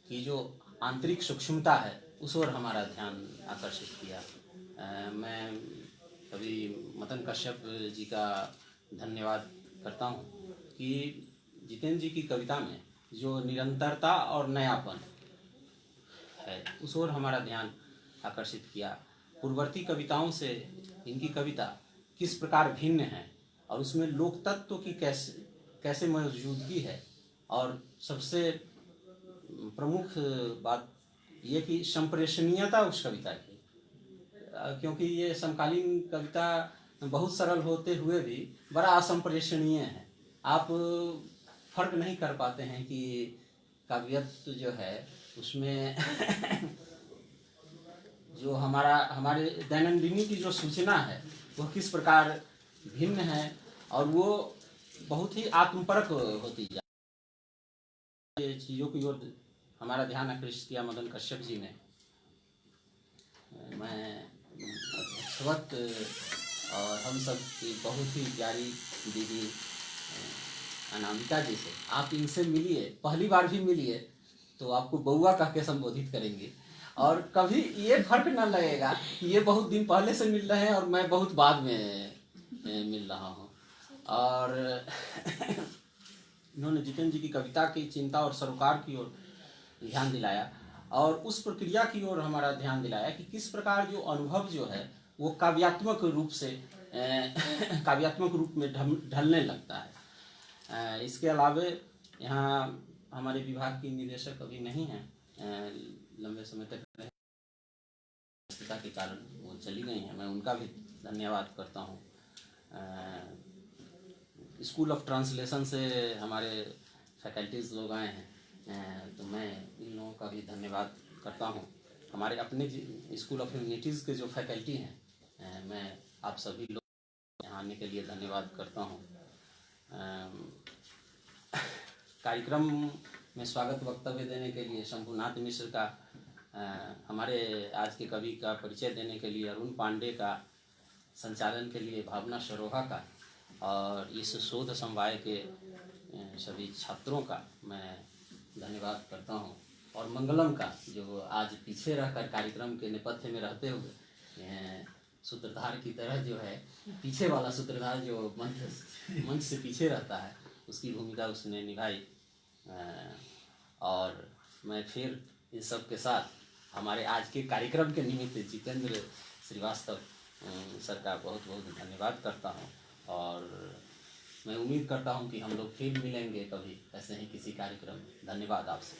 की जो आंतरिक सूक्ष्मता है उस ओर हमारा ध्यान आकर्षित किया। मैं कवि मदन कश्यप जी का धन्यवाद करता हूँ कि जितेंद्र जी की कविता में जो निरंतरता और नयापन है उस ओर हमारा ध्यान आकर्षित किया। पूर्ववर्ती कविताओं से इनकी कविता किस प्रकार भिन्न है और उसमें लोक तत्व की कैसे मौजूदगी है, और सबसे प्रमुख बात ये कि संप्रेषणीयता उस कविता की, क्योंकि ये समकालीन कविता बहुत सरल होते हुए भी बड़ा असंप्रेषणीय है। आप फर्क नहीं कर पाते हैं कि काव्यत्व जो है उसमें जो हमारे दैनंदिनी की जो सूचना है वह किस प्रकार भिन्न है और वो बहुत ही आत्मपरक होती जाती है। चीज़ों की ओर हमारा ध्यान आकृष्ट किया मदन कश्यप जी ने। मैं अध्यक्षवत और हम सब की बहुत ही प्यारी दीदी अनामिका जी से आप इनसे मिलिए, पहली बार भी मिलिए तो आपको बउआ कह के संबोधित करेंगे और कभी ये फर्क न लगेगा कि ये बहुत दिन पहले से मिल रहे हैं और मैं बहुत बाद में मिल रहा हूँ। और इन्होंने जितेंद्र जी की कविता की चिंता और सरोकार की ओर ध्यान दिलाया और उस प्रक्रिया की ओर हमारा ध्यान दिलाया कि किस प्रकार जो अनुभव जो है वो काव्यात्मक रूप में ढलने लगता है। इसके अलावा यहाँ हमारे विभाग की निदेशक अभी नहीं हैं, लंबे समय तक व्यस्तता के कारण वो चली गई हैं, मैं उनका भी धन्यवाद करता हूँ। स्कूल ऑफ ट्रांसलेशन से हमारे फैकल्टीज लोग आए हैं, तो मैं इन लोगों का भी धन्यवाद करता हूँ। हमारे अपने स्कूल ऑफ ह्यूमैनिटीज़ के जो फैकल्टी हैं, मैं आप सभी लोग यहाँ आने के लिए धन्यवाद करता हूँ। कार्यक्रम में स्वागत वक्तव्य देने के लिए शंभुनाथ मिश्र का, हमारे आज के कवि का परिचय देने के लिए अरुण पांडे का, संचालन के लिए भावना सरोहा का और इस शोध समवाय के सभी छात्रों का मैं धन्यवाद करता हूँ। और मंगलम का जो आज पीछे रहकर कार्यक्रम के नेपथ्य में रहते हुए सूत्रधार की तरह जो है पीछे वाला सूत्रधार जो मंच से पीछे रहता है उसकी भूमिका उसने निभाई। और मैं फिर इन सब के साथ हमारे आज के कार्यक्रम के निमित्त जितेंद्र श्रीवास्तव सर का बहुत बहुत धन्यवाद करता हूँ और मैं उम्मीद करता हूँ कि हम लोग फिर मिलेंगे कभी ऐसे ही किसी कार्यक्रम में। धन्यवाद आपसे।